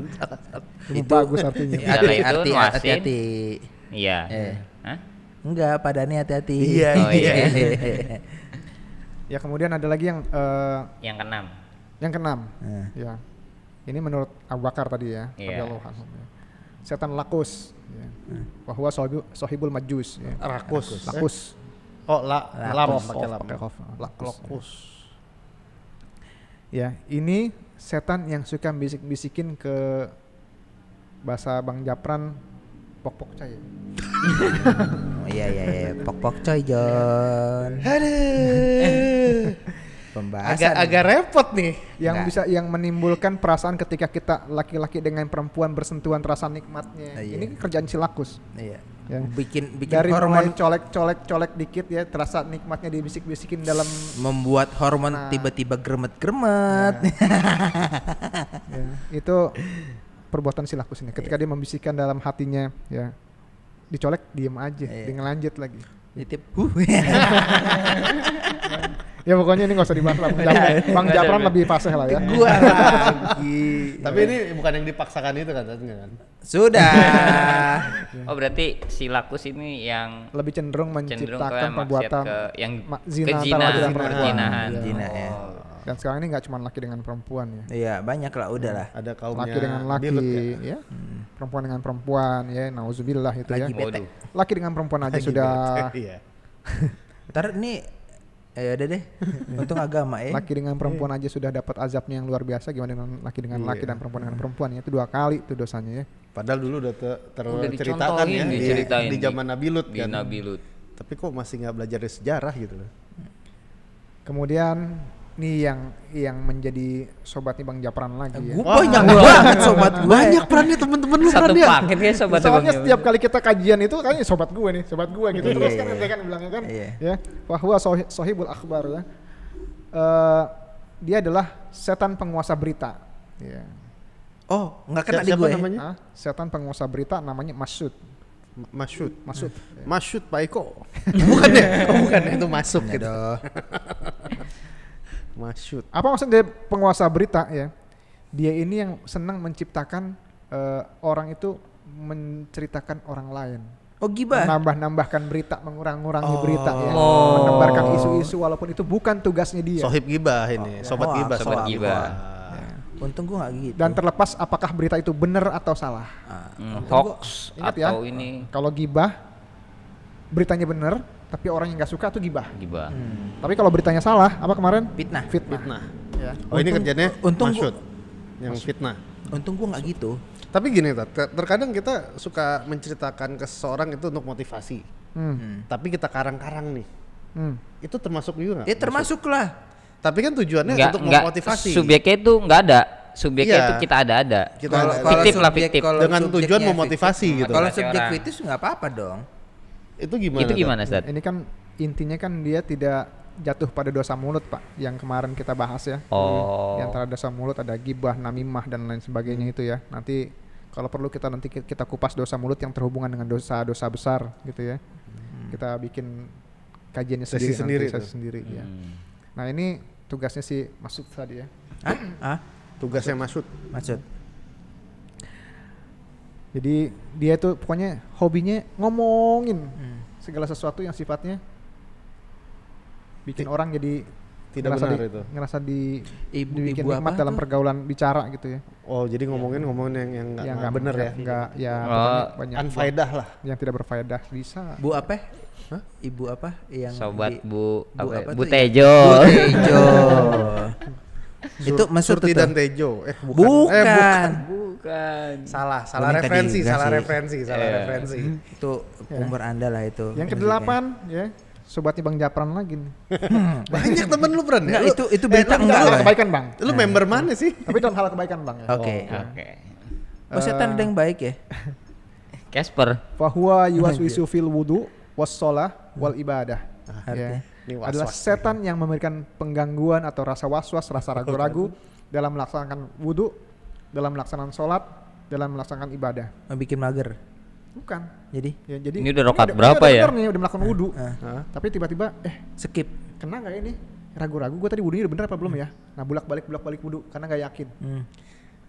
Itu bagus artinya. Zalaitun, Wasin. Hati-hati. Iya. Hah? Enggak, padanya hati-hati. Iya, Oh, iya. Ya, kemudian ada lagi yang Yang keenam. yang keenam. Nah. Ya. Ini menurut Abu Bakar tadi ya. Iya. radhiyallahu anhu, ya. Setan lakus. Ya. Bahwa sohibul majus. Ya. Rakus. Lakus. Oh, lam pakai lam. Pakai kof. Lakus. Lakus. Ya, ini setan yang suka bisik-bisikin ke bahasa Bang Japran pok-pok cai. Oh, iya. Pok-pok coy, John. Aduh. Pembahasan. Agak repot nih. Yang menimbulkan perasaan ketika kita laki-laki dengan perempuan bersentuhan terasa nikmatnya. Iya. Ini kerjaan si lakus. Iya. Ya. Bikin Dari hormon, mulai colek dikit ya, terasa nikmatnya dibisik-bisikin dalam membuat hormon Nah. tiba-tiba gremet-gremet. ya, itu perbuatan si lakus ini. Ketika dia membisikkan dalam hatinya, ya dicolek diem aja, dia ngelanjut lagi. Nitip. Ya pokoknya ini nggak usah dibahas lah. Bang Japran lebih fasih lah ya. Gua lagi. Tapi ini bukan yang dipaksakan itu kan, kan? Sudah. Oh, berarti si lakus ini yang Lebih cenderung cenderung menciptakan ke maksiat perbuatan ke yang zina antara kezina, laki dan perempuan. perzinahan. Ya. Zina ya. Dan sekarang ini nggak cuma laki dengan perempuan ya. Iya, banyak lah, udahlah. Ada kaumnya Laki dengan laki, Bilut ya. Perempuan dengan perempuan, ya. Nauzubillah itu Lagi ya. bete. Waduh. Laki dengan perempuan aja Lagi sudah. bete, iya. Ntar nih udah deh. Untung agama ya. Laki dengan perempuan aja sudah dapat azabnya yang luar biasa. Gimana dengan laki dengan laki dan perempuan dengan perempuan ya. Itu 2 kali itu dosanya ya. Padahal dulu udah Udah terceritakan ya dicontohin, diceritain di zaman Nabi Lut di kan. Nabi Lut. Tapi kok masih nggak belajar dari sejarah gitu loh. Kemudian nih yang menjadi sobatnya Bang Japran lagi ya. Gua banyak banget sobat gue. Banyak perannya teman-teman lu Satu perannya. paket ya sobat Soalnya abangnya. setiap kali kita kajian itu kayaknya sobat gue gitu terus kan ente kan bilangnya kan Iya. ya bahwa sohibul akhbar ya. Dia adalah setan penguasa berita. Ya. Oh, enggak kena di Siapa gue. namanya? Setan penguasa berita namanya Masud. Masyud. Maksud. Masyud Pak Eko. Bukan ya? Oh, bukan, itu masuk Ya gitu. dong. Masyud. Apa maksudnya penguasa berita ya? Dia ini yang senang menciptakan orang itu menceritakan orang lain. Oh gibah. Menambah-nambahkan berita, mengurangi berita ya. Oh. Menebarkan isu-isu walaupun itu bukan tugasnya dia. Sohib gibah ini, sobat Oh, gibah. sobat gibah. Untung gua nggak gitu. Dan terlepas apakah berita itu benar atau salah. Hoax Ingat ya, atau ini kalau gibah beritanya benar tapi orang yang nggak suka tuh gibah. gibah. Tapi kalau beritanya salah, apa kemarin? Fitnah. Fitnah. Ya. Oh, ini kerjanya untung Masyud. Yang fitnah. Untung gua nggak gitu. Tapi gini, Tat, terkadang kita suka menceritakan ke seseorang itu untuk motivasi. Tapi kita karang-karang nih. Itu termasuk juga nggak? Ya termasuk lah. Tapi kan tujuannya untuk Enggak memotivasi. subjeknya itu enggak ada. Subjeknya Iya. itu kita ada. Kita Kalau- ada. kalau Fiktif lah, subjek- fiktif. kalau Dengan tujuan subjeknya memotivasi fiktif. gitu. Kalau Motivasi subjek orang. fiktif nggak apa-apa dong. Itu gimana? Itu Tat? gimana, Ustaz? Ini kan intinya kan dia tidak jatuh pada dosa mulut, Pak, yang kemarin kita bahas ya. Oh. Di antara dosa mulut ada gibah, namimah dan lain sebagainya itu ya. Nanti kalau perlu kita kupas dosa mulut yang terhubungan dengan dosa-dosa besar gitu ya. Kita bikin kajiannya Sesi sendiri, sendiri nanti, tuh. sesi sendiri ya. Nah, ini tugasnya si Masud tadi ya. Ah? Tugasnya Masyud. Maksud? Jadi dia tuh pokoknya hobinya ngomongin segala sesuatu yang sifatnya bikin orang jadi Tidak ngerasa benar itu. ngerasa dibikin Ibu nikmat apa dalam tuh? pergaulan bicara gitu ya. Oh, jadi ngomongin yang nggak benar ya. Enggak ya Oh, pokoknya banyak Unfaedah lah. yang tidak berfaedah bisa. Bu apa? Ibu apa yang Sobat di- Bu apa, apa Bu tuh? Tejo. Bu Tejo. Itu maksud Surti itu. dan Tejo. Bukan. Bukan. Bukan. Salah Ini tadi referensi, enggak salah sih. referensi, salah referensi. Itu umur Anda lah itu. Yang kedelapan ya, sobatnya Bang Japran lagi nih. Banyak temen lu, Pran ya? Enggak, Lu- itu berita lu- enggak Dalam lah. hal kebaikan, Bang. Lu member mana sih? Tapi dalam hal kebaikan, Bang ya. Oke. Oke. Oh, setan ada yang baik ya? Casper. Fahuwa yuwaswisu fil wudu wassalah wal ibadah. Artinya? Ini was-was Adalah setan yang memberikan penggangguan atau rasa was-was, rasa ragu-ragu dalam melaksanakan wudu, dalam melaksanakan sholat, dalam melaksanakan ibadah. Mau bikin mager. Bukan. Jadi Ya, jadi Ini udah rokat udah berapa ya? bener nih, udah melakukan wudu. Tapi tiba-tiba skip. kena nggak ini? Ragu-ragu gue tadi wudunya udah bener apa belum ya? Nah, bolak-balik wudu karena nggak yakin.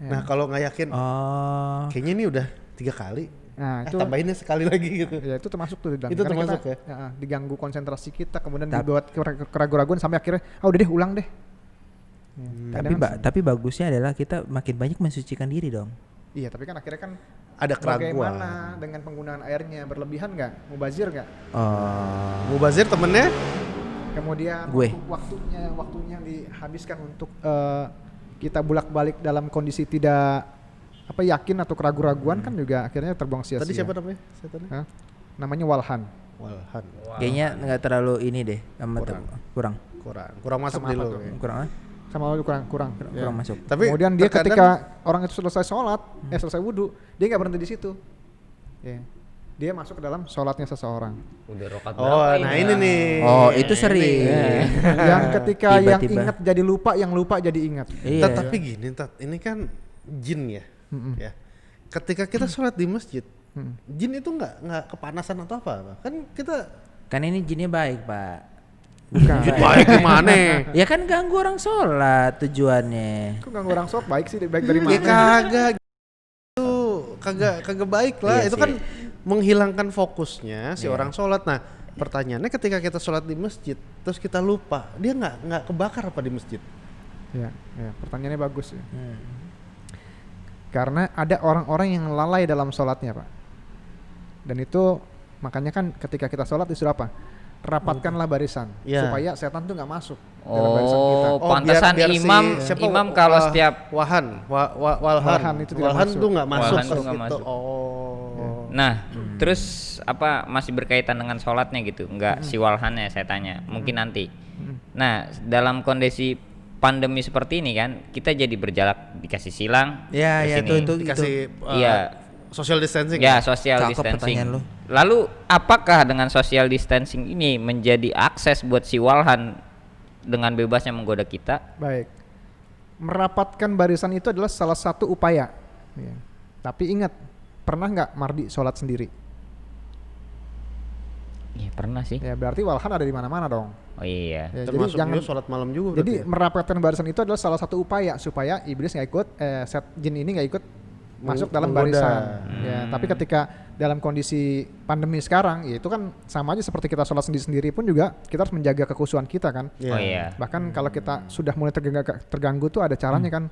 Nah, kalau nggak yakin, Oh. kayaknya ini udah 3 kali. Nah, itu Tambahinnya sekali lagi gitu. ya itu termasuk tuh Dan. Itu Karena termasuk kita, diganggu konsentrasi kita, kemudian Tapi- dibuat keraguan-raguan sampai akhirnya udah deh ulang deh. Tapi bagusnya adalah kita makin banyak mensucikan diri dong. Iya, tapi kan akhirnya kan Ada keraguan. bagaimana dengan penggunaan airnya, berlebihan nggak, mubazir nggak? Oh. Mubazir temennya? Kemudian Gue. waktunya dihabiskan untuk kita bolak-balik dalam kondisi tidak yakin atau keraguan-raguan kan juga akhirnya terbuang sia-sia. Tadi siapa namanya? Setannya? Hah? Namanya Walhan. Walhan. Kayaknya nggak terlalu ini deh, kurang. Kurang masuk Sama di apa lu. tuh? Kurang ah? Sama kurang. Ya. Kurang masuk. Tapi Kemudian dia terkadang- ketika orang itu selesai sholat, selesai wudhu, dia nggak berhenti di situ. Ya. Dia masuk ke dalam sholatnya seseorang. Udah rokat Oh, berapa nah ini nih. Oh, itu sering. Yang ketika yang Tiba-tiba. ingat jadi lupa, yang lupa jadi ingat. Iya. Tapi gini, Tat, ini kan jin ya. Ya. Ketika kita sholat di masjid, jin itu nggak kepanasan atau apa? Kan kita Kan ini jinnya baik, Pak. Bukan. baik gimana? Ya kan ganggu orang sholat tujuannya. Kok ganggu orang sholat baik sih, baik dari Ya mana? kagak gitu. Kagak baik lah. Iya Itu sih. kan menghilangkan fokusnya si Iya. orang sholat. Nah, pertanyaannya ketika kita sholat di masjid, terus kita lupa, dia nggak kebakar apa di masjid? Ya, pertanyaannya bagus ya. Karena ada orang-orang yang lalai dalam sholatnya, Pak. Dan itu makanya kan ketika kita sholat disuruh apa? Rapatkanlah barisan Ya. supaya setan tuh nggak masuk dalam barisan kita. Oh, pantesan biar imam kalau setiap Walhan Walhan itu tidak Walhan masuk. tuh nggak masuk Walhan tuh ke nggak situ. masuk. Oh. Nah, terus apa masih berkaitan dengan sholatnya gitu? Enggak si walhannya saya tanya. Mungkin nanti. Nah, dalam kondisi pandemi seperti ini kan, kita jadi berjarak dikasih silang. Ya, ke ya sini. itu Dikasih Iya. social distancing. Ya, social Cakep distancing. pertanyaan lu. Lalu, apakah dengan social distancing ini menjadi akses buat si walhan dengan bebasnya menggoda kita? Baik. Merapatkan barisan itu adalah salah satu upaya. Ya. Tapi ingat, pernah nggak Mardi sholat sendiri? mana sih? Ya berarti walhan ada di mana-mana dong. Oh iya. Ya, Termasuk jadi jangan juga sholat malam juga jadi berarti ya? merapatkan barisan itu adalah salah satu upaya supaya iblis nggak ikut jin ini nggak ikut masuk dalam menggoda. barisan. Ya, tapi ketika dalam kondisi pandemi sekarang, ya itu kan sama aja seperti kita sholat sendiri-sendiri pun juga kita harus menjaga kekhusyuan kita kan. Iya. Oh iya. Bahkan kalau kita sudah mulai terganggu tuh ada caranya kan,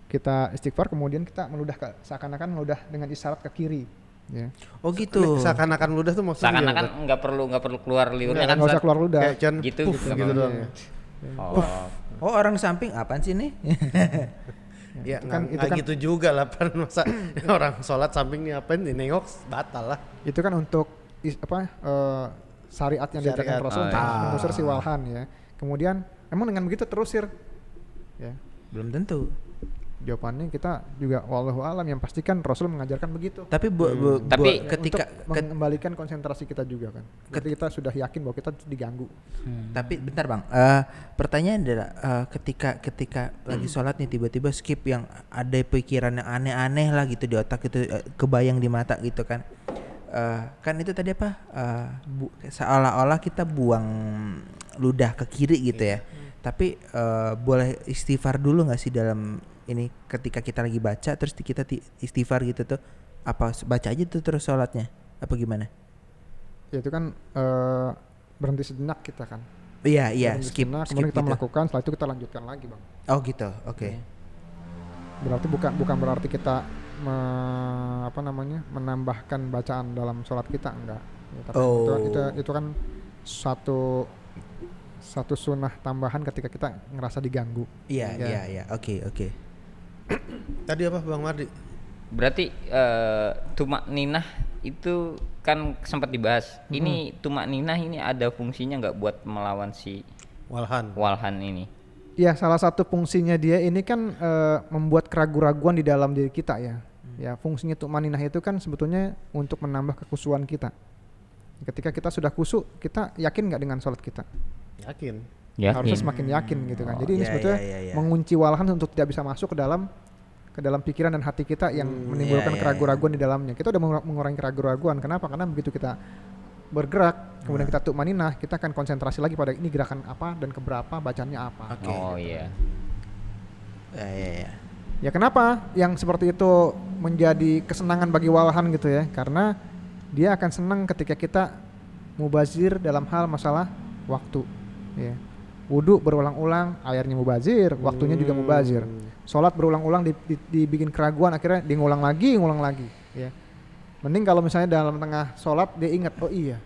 kita istighfar kemudian kita meludah seakan-akan meludah dengan isyarat ke kiri. Ya. Oh gitu. Seakan-akan ludah tuh maksudnya Seakan-akan nggak perlu keluar liurnya kan. Nggak usah Ustaz? keluar ludah. kayak cuman Gitu, puff gitu. gitu doang. Iya. Oh. Oh orang samping apaan sih nih? Ya itu kan- nggak gitu juga lah Pan. Masa orang sholat samping nih apain nengok batal lah. Itu kan untuk syariat yang diajarkan Syariat. Rasul Oh, untuk iya. mengusir si walhan ya. Kemudian emang dengan begitu terusir ya. Belum tentu. Jawabannya kita juga wallahu alam, yang pastikan Rasul mengajarkan begitu. Tapi Tapi ketika untuk mengembalikan konsentrasi kita juga kan. Ketika kita sudah yakin bahwa kita diganggu. tapi bentar bang, pertanyaan adalah ketika lagi sholat nih tiba-tiba skip yang ada pikiran yang aneh-aneh lah gitu di otak itu kebayang di mata gitu kan. Kan itu tadi apa? Seolah-olah kita buang ludah ke kiri gitu ya. Tapi boleh istighfar dulu nggak sih dalam ini ketika kita lagi baca terus kita istighfar gitu tuh, apa baca aja tuh terus sholatnya apa gimana? Ya itu kan berhenti sejenak kita kan. Iya Berhenti skip sejenak, skip kemudian kita gitu. melakukan, setelah itu kita lanjutkan lagi bang. Oh gitu, oke. Berarti bukan berarti kita menambahkan bacaan dalam sholat kita, enggak. Ya, tapi itu kan satu sunnah tambahan ketika kita ngerasa diganggu. Iya Ya. iya oke. Tadi apa Bang Mardi? Berarti tumak ninah itu kan sempat dibahas. Ini tumak ninah ini ada fungsinya nggak buat melawan si walhan ini? Ya, salah satu fungsinya dia ini kan membuat keraguan-raguan di dalam diri kita ya. Ya, fungsinya tumaninah itu kan sebetulnya untuk menambah kekhusyuan kita. Ketika kita sudah khusyuk, kita yakin nggak dengan sholat kita? Yakin. Harusnya semakin yakin gitu kan. Jadi ini iya, sebetulnya iya. mengunci walhan untuk tidak bisa masuk ke dalam pikiran dan hati kita yang menimbulkan iya. keraguan-raguan di dalamnya. Kita udah mengurangi keraguan-raguan. Kenapa? Karena begitu kita bergerak, kemudian kita tumaninah, kita akan konsentrasi lagi pada ini gerakan apa dan keberapa, bacaannya apa. Oke. Oh iya. Iya. Ya kenapa yang seperti itu menjadi kesenangan bagi walhan gitu ya? Karena dia akan senang ketika kita mubazir dalam hal masalah waktu. Ya. Wudhu berulang-ulang, airnya mubazir, waktunya juga mubazir. Sholat berulang-ulang dibikin keraguan, akhirnya dia ngulang lagi. Ya. Mending kalau misalnya dalam tengah sholat dia ingat, oh iya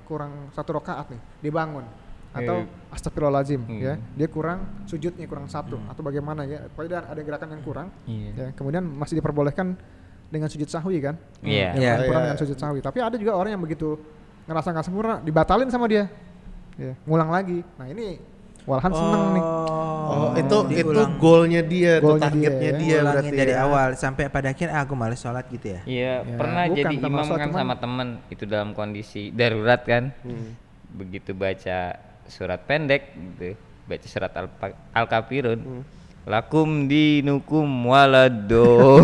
kurang satu rakaat nih, dia bangun. Atau astagfirullahaladzim ya, dia kurang sujudnya kurang satu atau bagaimana ya, pokoknya ada gerakan yang kurang ya, kemudian masih diperbolehkan dengan sujud sahwi kan. Iya. Yang kurang dengan sujud sahwi, tapi ada juga orang yang begitu ngerasa nggak sempurna dibatalin sama dia ya, ngulang lagi. Nah ini walhan seneng nih. Oh, itu diulang. goalnya dia, tuh Goalnya targetnya dia, ya. dia Ulangin berarti dari ya. awal sampai pada akhirnya aku males sholat gitu ya. Iya, Ya, pernah bukan jadi termasuk, imam kan cuman- sama temen itu dalam kondisi darurat kan. Begitu baca surat pendek gitu, baca surat Al-Kafirun. Lakum dinukum waladun.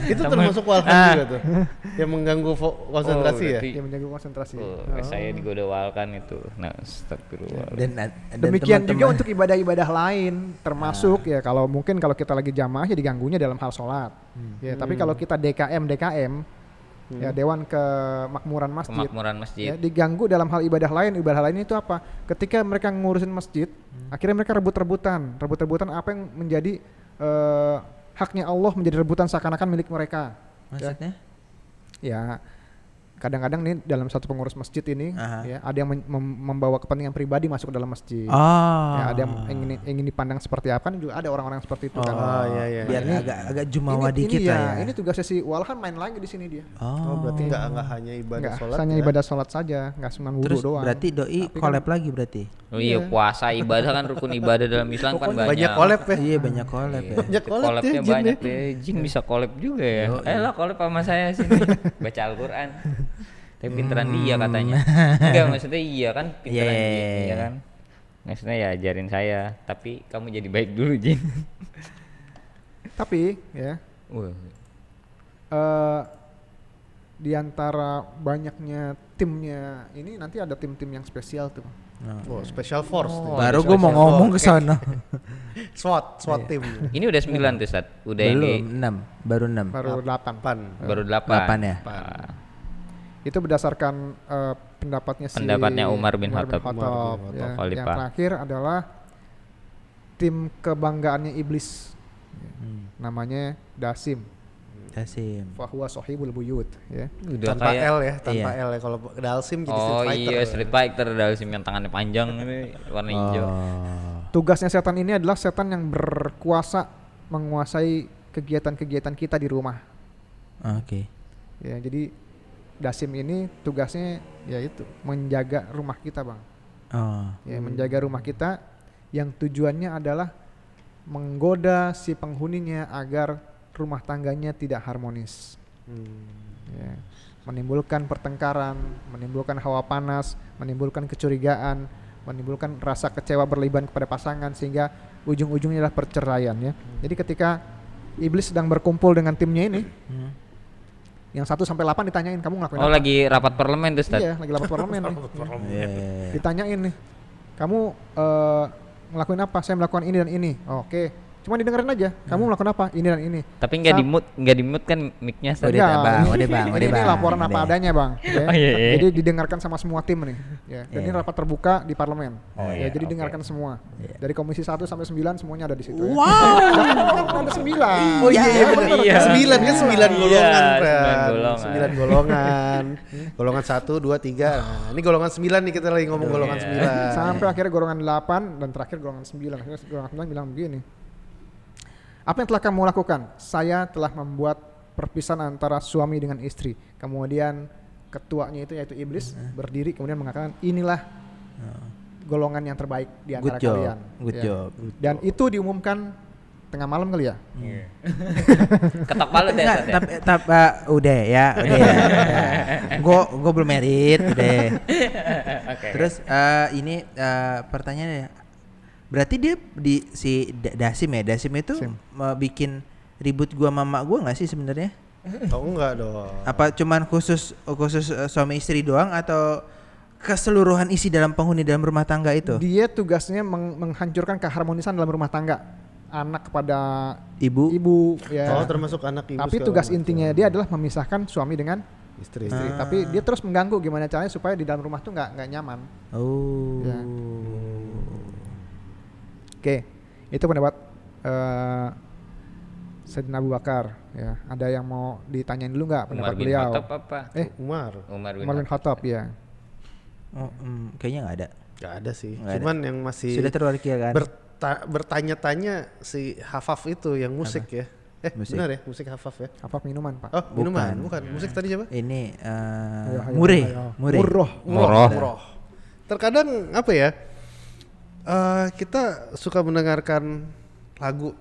Itu termasuk walhan juga tuh. Yang mengganggu konsentrasi ya. berarti- Dia menjaga konsentrasi. Saya digoda walkan itu. Nah, astagfirullah. Dan Demikian juga teman-teman- untuk ibadah-ibadah lain, termasuk ya kalau kita lagi jamaah ya diganggunya dalam hal sholat. Ya, tapi kalau kita DKM ya Dewan Kemakmuran Masjid, Kemakmuran masjid. ya, diganggu dalam hal ibadah lain itu apa? Ketika mereka ngurusin masjid, akhirnya mereka rebut-rebutan apa yang menjadi haknya Allah menjadi rebutan seakan-akan milik mereka. maksudnya Ya kadang-kadang nih dalam satu pengurus masjid ini Aha. ya ada yang membawa kepentingan pribadi masuk ke dalam masjid. oh Ya, ada yang ingin dipandang seperti apa, kan juga ada orang-orang seperti itu kan. Oh iya. biar Ini- agak jumawa dikit ini lah ya. Ini tugasnya si walhan main lagi di sini dia. Oh, berarti nggak hanya ibadah Enggak sholat. hanya ya. ibadah sholat saja, nggak cuma wudhu Terus doang. berarti doi Tapi kan- collab lagi berarti. Oh iya, puasa ibadah kan rukun ibadah dalam Islam kan banyak. Banyak collab ya. Iya banyak collab ya. Banyak collab Collabnya ya, Jin banyak ya. deh. Jin bisa collab juga ya. Ayolah collab sama saya sini. Baca Al-Qur'an. Tapi pinteran dia katanya. Enggak, maksudnya iya kan pinteran Iya. Jin, iya kan. Maksudnya ya ajarin saya, tapi kamu jadi baik dulu, Jin. Tapi ya Wah. di antara banyaknya timnya ini nanti ada tim-tim yang spesial tuh. Oh, special force nih. Baru gue mau ngomong ke sana. SWAT tim. Ini udah 9 tuh Ustaz. Udah yang Belum, di 6. Baru 6. Baru 8. Pan. baru 8. 8 ya? Itu berdasarkan Pendapatnya Umar bin Khattab. Ya. Khalifah. Yang terakhir adalah tim kebanggaannya iblis. Namanya Dasim. Dasim. Fahuwa sohibul buyut, ya. Udah Tanpa kayak L ya, tanpa iya. L ya. Kalau Dalsim jadi Oh Street Fighter. iya Street Fighter Dalsim yang tangannya panjang ini warna hijau. Tugasnya setan ini adalah setan yang berkuasa menguasai kegiatan-kegiatan kita di rumah. Oke. Ya, jadi Dasim ini tugasnya yaitu menjaga rumah kita, Bang. Oh. Ya, menjaga rumah kita yang tujuannya adalah menggoda si penghuninya agar rumah tangganya tidak harmonis. Ya, menimbulkan pertengkaran, menimbulkan hawa panas, menimbulkan kecurigaan, menimbulkan rasa kecewa berlebihan kepada pasangan sehingga ujung-ujungnya adalah perceraian ya. Jadi ketika iblis sedang berkumpul dengan timnya ini, yang 1 sampai 8 ditanyain kamu ngelakuin Oh apa? lagi rapat parlemen tuh Ustaz. Iya, lagi rapat parlemen nih. Iya. Ditanyain nih, kamu ngelakuin apa? Saya melakukan ini dan ini. Oke. Cuma didengerin aja. Kamu melakukan apa? Ini dan ini. Tapi nggak di mute kan mic-nya Ustaz. Udah, Bang. Ini laporan apa adanya, Bang. Ya. Oh, iya. Jadi didengarkan sama semua tim nih. Ya. Dan ini rapat terbuka di parlemen. Ya, jadi dengarkan semua. Dari komisi 1 sampai 9 semuanya ada di situ. Ya. Ada 9. Oh iya benar. Iya. 9 kan 9 golongan, Iya, Pran. 9 golongan. 9 golongan. Golongan 1, 2, 3. Nah, ini golongan 9 nih kita lagi ngomong golongan 9. Sampai akhirnya golongan 8 dan terakhir golongan 9. Akhirnya golongan 9 bilang begini. Apa yang telah kamu lakukan? Saya telah membuat perpisahan antara suami dengan istri. Kemudian ketuanya itu yaitu iblis berdiri kemudian mengatakan inilah golongan yang terbaik di antara kalian. Good Ya. job. Dan itu diumumkan tengah malam kali ya? Ketok palu deh Ustaz. ya? Tapi udah ya. Gue belum merit udah. Oke. Terus ini pertanyaannya, berarti dia Dasim ya? Dasim itu bikin ribut gua sama mak gua nggak sih sebenarnya? Oh enggak dong. Apa cuman khusus suami istri doang atau keseluruhan isi dalam penghuni dalam rumah tangga itu? Dia tugasnya menghancurkan keharmonisan dalam rumah tangga. Anak kepada Ibu. ya. Oh termasuk anak ibu. Tapi segala tugas macam. intinya dia adalah memisahkan suami dengan istri. Tapi dia terus mengganggu gimana caranya supaya di dalam rumah tuh nggak nyaman. Oh. Ya. Oke, itu pendapat Sayyidina Abu Bakar. Ya, ada yang mau ditanyain dulu nggak pendapat Umar bin beliau? Khattab apa? Umar. Umar Umar bin Khattab ya. Oh, kayaknya nggak ada. Gak ada sih. Nggak ada. Cuman yang masih Sudah terwakilkan. bertanya-tanya si Hafaf itu yang musik ya. Musik. Benar ya, musik Hafaf ya. Apa minuman, Pak? Oh, minuman, Bukan. bukan. Musik tadi siapa? Ini Ayo, Mure. Murroh. Murroh. Terkadang apa ya? Kita suka mendengarkan lagu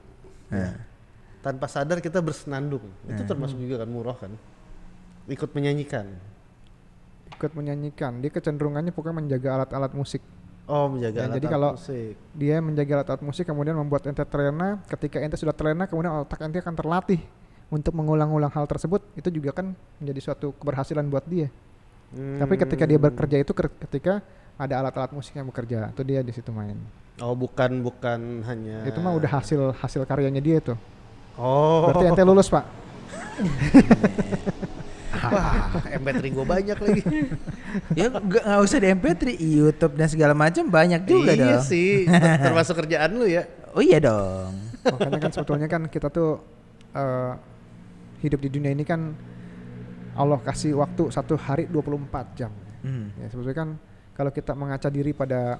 tanpa sadar kita bersenandung. Itu termasuk juga kan murroh kan. Ikut menyanyikan. Dia kecenderungannya pokoknya menjaga alat-alat musik. Oh, menjaga Ya, alat jadi kalau musik. dia menjaga alat-alat musik kemudian membuat ente terlena, ketika ente sudah terlena kemudian otak ente akan terlatih untuk mengulang-ulang hal tersebut, itu juga kan menjadi suatu keberhasilan buat dia. Tapi ketika dia bekerja itu ketika ada alat-alat musik yang bekerja, itu dia di situ main. Oh, bukan hanya. Itu mah udah hasil karyanya dia tuh. Oh. Berarti ente lulus, Pak. Wah, MP3 gue banyak lagi. Ya nggak usah di MP3, YouTube dan segala macam banyak juga iya dong. sih, termasuk kerjaan lu ya. Oh iya dong. Makanya kan sebetulnya kan kita tuh hidup di dunia ini kan Allah kasih waktu 1 hari 24 jam. Ya, sebetulnya kan kalau kita mengaca diri pada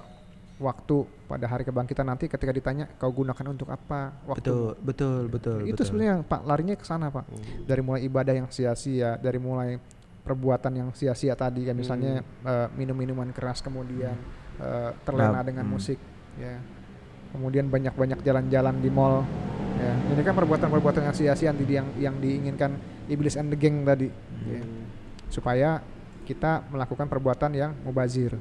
waktu pada hari kebangkitan nanti ketika ditanya kau gunakan untuk apa waktu. Betul. Itu sebenarnya Pak larinya ke sana, Pak. Dari mulai ibadah yang sia-sia, dari mulai perbuatan yang sia-sia tadi kan misalnya minum-minuman keras kemudian terlena dengan musik ya. Kemudian banyak-banyak jalan-jalan di mall ya. Ini kan perbuatan-perbuatan yang sia-sia yang diinginkan iblis and the gang tadi ya. Supaya kita melakukan perbuatan yang mubazir.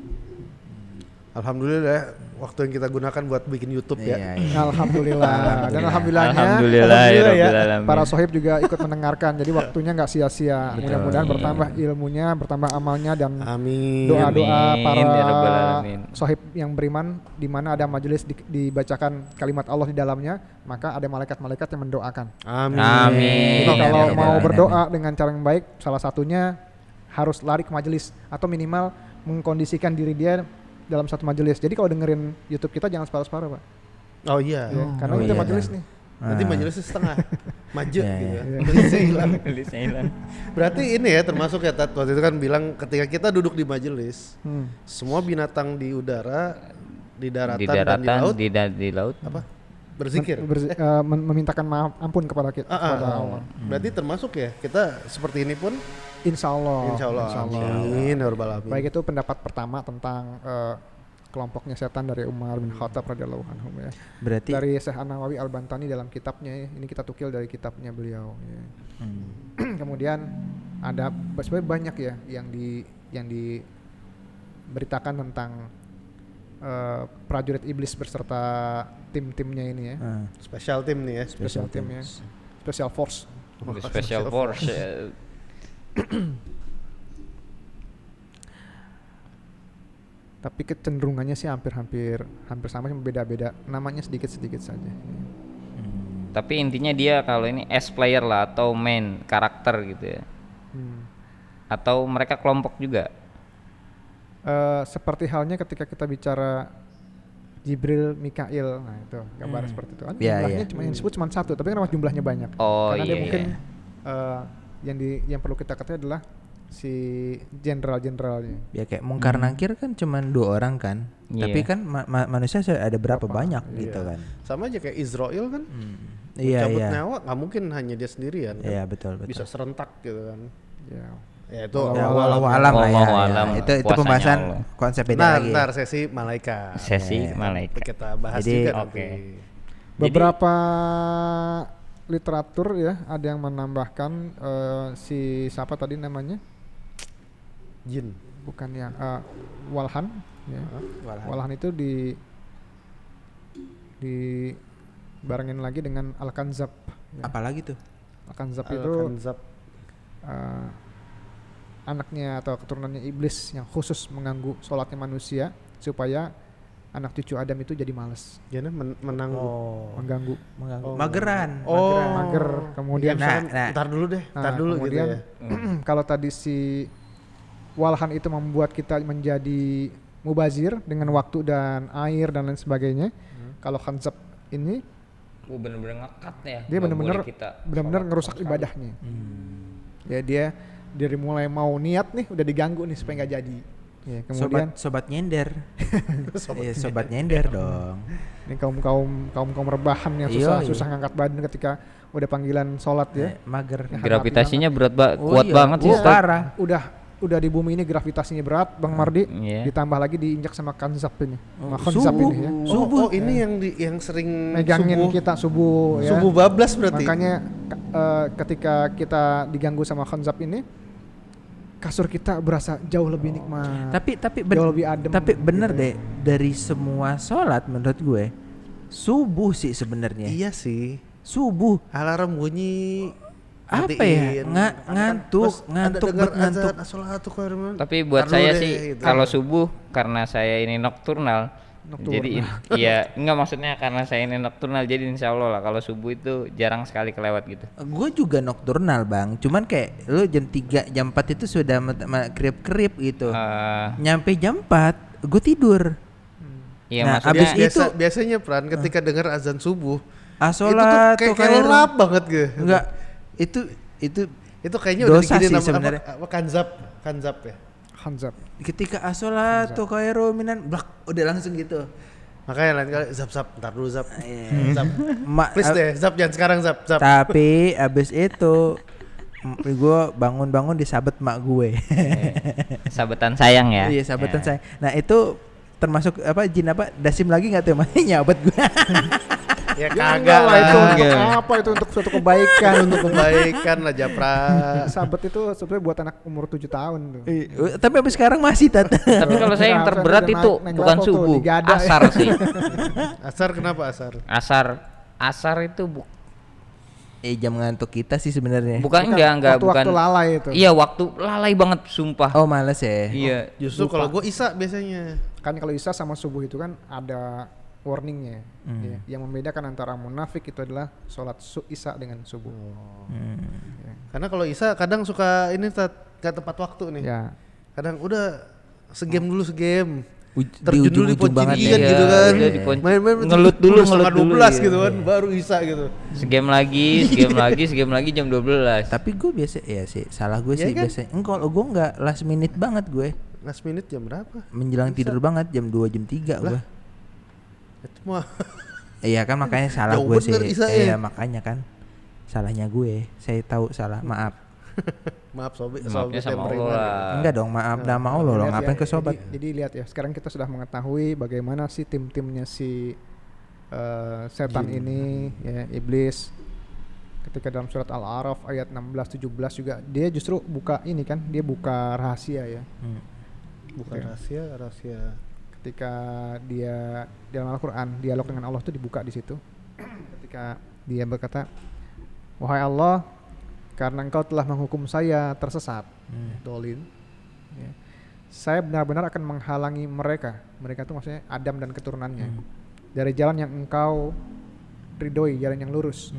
Alhamdulillah waktu yang kita gunakan buat bikin YouTube ya. Iya, iya. Alhamdulillah. Dan alhamdulillahnya Alhamdulillah ya Rabbil alamin. para sohib juga ikut mendengarkan. Jadi waktunya nggak sia-sia. Mudah-mudahan bertambah ilmunya, bertambah amalnya, dan Amin. doa-doa para Amin, ya Rabbal alamin. sohib yang beriman, di mana ada majelis dibacakan kalimat Allah di dalamnya, maka ada malaikat-malaikat yang mendoakan. Amin. Amin. Jadi Ya kalau Rabbal mau alamin. berdoa dengan cara yang baik, salah satunya harus lari ke majelis atau minimal mengkondisikan diri dia dalam satu majelis. Jadi kalau dengerin YouTube kita jangan separuh-separuh, Pak. Oh iya. Ya, karena oh kita iya. majelis nih. Nanti majelisnya setengah maju Iya, gitu. iya. Majelisnya hilang. Tulisnya hilang. Berarti ini ya termasuk ya Tat, waktu itu kan bilang ketika kita duduk di majelis, semua binatang di udara, di daratan, Di dan di daratan, laut di laut. apa? Berzikir. Memintakan maaf ampun kepada kita, kepada Allah. Berarti termasuk ya kita seperti ini pun Insya Allah. insya Allah. Insya Allah. Amin. Ya Rabbal alamin. Baik, itu pendapat pertama tentang kelompoknya setan dari Umar bin Khattab radhiyallahu anhu ya. Berarti Dari Syekh An-Nawawi Al-Bantani dalam kitabnya ya. Ini kita tukil dari kitabnya beliau ya. Kemudian ada sebenarnya banyak ya yang diberitakan tentang prajurit iblis beserta tim-timnya ini ya. Special team nih ya. Special team ya. Special force. Special force. Tapi kecenderungannya sih hampir sama, cuma beda-beda namanya sedikit-sedikit saja. Tapi intinya dia kalau ini S player lah atau main karakter gitu ya. Atau mereka kelompok juga. Seperti halnya ketika kita bicara Jibril, Mikail, nah itu gambar seperti itu kan. Iya, Jumlahnya iya. cuma yang disebut cuma satu, tapi kenapa jumlahnya banyak? Oh, Karena dia iya, mungkin iya. yang perlu kita ketahui adalah si jenderal-jenderalnya. ya kayak Mungkar Nakir kan cuma 2 orang kan. Iya. Tapi kan manusia ada berapa banyak gitu kan. Sama aja kayak Israel kan. Iya, Cabut iya. nyawa nggak mungkin hanya dia sendirian kan. Iya, betul. Bisa serentak gitu kan. Ya. Ya itu Ya, wallahu wallahu alam lah ya, Wallahu ya. alam, Itu kuasanya pembahasan Allah. konsep beda Nah, lagi. ntar sesi malaikat. Sesi Iya. malaikat. Kita bahas Jadi, juga oke. nanti. Beberapa literatur ya ada yang menambahkan si siapa tadi namanya? Jin. Bukan yang Walhan ya. Walhan itu di barengin lagi dengan Al-Kanzab ya. Apalagi tuh? Al-Kanzab itu Al-Kanzab. anaknya atau keturunannya iblis yang khusus mengganggu sholatnya manusia supaya anak cucu Adam itu jadi malas, Jadi menang. mengganggu. Mageran. Oh. Mager. Kemudian Nah, Ntar dulu deh. Ntar Nah, dulu gitu kemudian ya. kalau tadi si Walhan itu membuat kita menjadi mubazir dengan waktu dan air dan lain sebagainya. Kalau Khanzab ini Bener-bener ngekat ya. dia nggak boleh benar-benar sholat ngerusak sama sekali. ibadahnya. Ya dia dari mulai mau niat nih udah diganggu nih supaya nggak jadi. Ya, kemudian sobat nyender. Iya, sobat nyender dong. ini kaum rebahan yang Iya, susah ngangkat badan ketika udah panggilan sholat ya. Mager. Gravitasinya Oh kuat iya, banget sih. oh, Ustaz. parah. Udah di bumi ini gravitasinya berat, Bang Mardi. Iya. Ditambah lagi diinjak sama Khanzab ini. Sama subuh. Khanzab ini ya. Oh, ini yang sering Megangin subuh. kita subuh ya. Subuh bablas berarti. Makanya ketika kita diganggu sama Khanzab ini, kasur kita berasa jauh lebih nikmat. Tapi jauh lebih adem. Tapi bener gitu. deh, dari semua sholat menurut gue subuh sih sebenarnya. Iya sih. Subuh. Alarm bunyi. Apa matiin. ya? Terus Ngantuk, ada ngantuk dengar banget, ngantuk. azan as-sholatu khairun minal. Tapi buat Ntar dulu saya deh, sih gitu. kalau subuh karena saya ini nocturnal. Jadi iya enggak maksudnya karena saya ini nocturnal jadi insya Allah lah kalau subuh itu jarang sekali kelewat gitu. Gue juga nocturnal bang, cuman kayak lu jam 3 jam 4 itu sudah kerip-kerip gitu. Nyampe jam 4 gue tidur. Iya Nah, maksudnya abis itu- biasanya Pran ketika dengar azan subuh Asolat itu tuh kayak lelap banget gitu. Enggak, itu Itu kayaknya udah dosa digini sih nama sebenarnya. apa Khanzab ya. Khanzab. ketika asolatu khairu minan blak udah langsung gitu. Makanya lain kali zap ntar dulu zap. Zap. Please deh, zap jangan sekarang zap. Tapi abis itu gue bangun-bangun disabet mak gue. sabetan sayang ya. Iya sabetan Ya. saya. Nah itu termasuk apa jin apa dasim lagi nggak tuh? Nyabet gue. Ya Enggak kagak lah itu lah. untuk apa, itu untuk suatu kebaikan. Untuk kebaikan lah Japra. Sahabat itu sebenarnya buat anak umur 7 tahun tuh. Tapi sampai sekarang masih Tata. Tapi kalau saya yang Harusnya terberat udah itu naik bukan level tuh, subuh, digada ya. asar sih. Asar kenapa asar? Asar itu Jam ngantuk kita sih sebenarnya. bukan enggak bukan. Waktu lalai itu. Iya, waktu lalai banget sumpah. Oh males ya. Iya. Justru kalau gue Isa biasanya. Kan kalau Isya sama subuh itu kan ada warningnya. Ya. Yang membedakan antara munafik itu adalah sholat Isya dengan subuh. Karena kalau Isa kadang suka ini gak tepat waktu nih. Ya. Kadang udah segame dulu segame. Di Terjun dulu di ujung-ujung banget Poncinian ya. gitu kan. Udah di Ponci- Main-main ngelut dulu, udah setengah ngelut dulu, 12 iya. gitu kan, baru Isa gitu. Segame lagi jam 12. Tapi gue biasa ya sih, salah gue Iya sih kan? biasanya. Enggak, gue enggak last minute banget gue. Last minute jam berapa? Menjelang tidur banget jam 2 jam 3 gue. Itu mah Iya kan makanya salah Jauh gue sih. bener Isa ya. Iya makanya kan. Salahnya gue. Saya tahu salah, maaf. maaf sobat Maafnya sama yang Allah beriman. lah. Enggak dong, maaf nama Allah dong. Lihat Ngapain ya, ke sobat? Jadi lihat ya, sekarang kita sudah mengetahui bagaimana sih tim-timnya si setan ini, ya iblis. Ketika dalam surat Al-A'raf ayat 16-17 juga dia justru buka ini kan, dia buka rahasia ya. Bukan rahasia. Ketika dia dalam Al-Quran dialog dengan Allah itu dibuka di situ. Ketika dia berkata, wahai Allah, karena engkau telah menghukum saya tersesat, dolin, ya, saya benar-benar akan menghalangi mereka itu maksudnya Adam dan keturunannya, dari jalan yang engkau ridhoi, jalan yang lurus.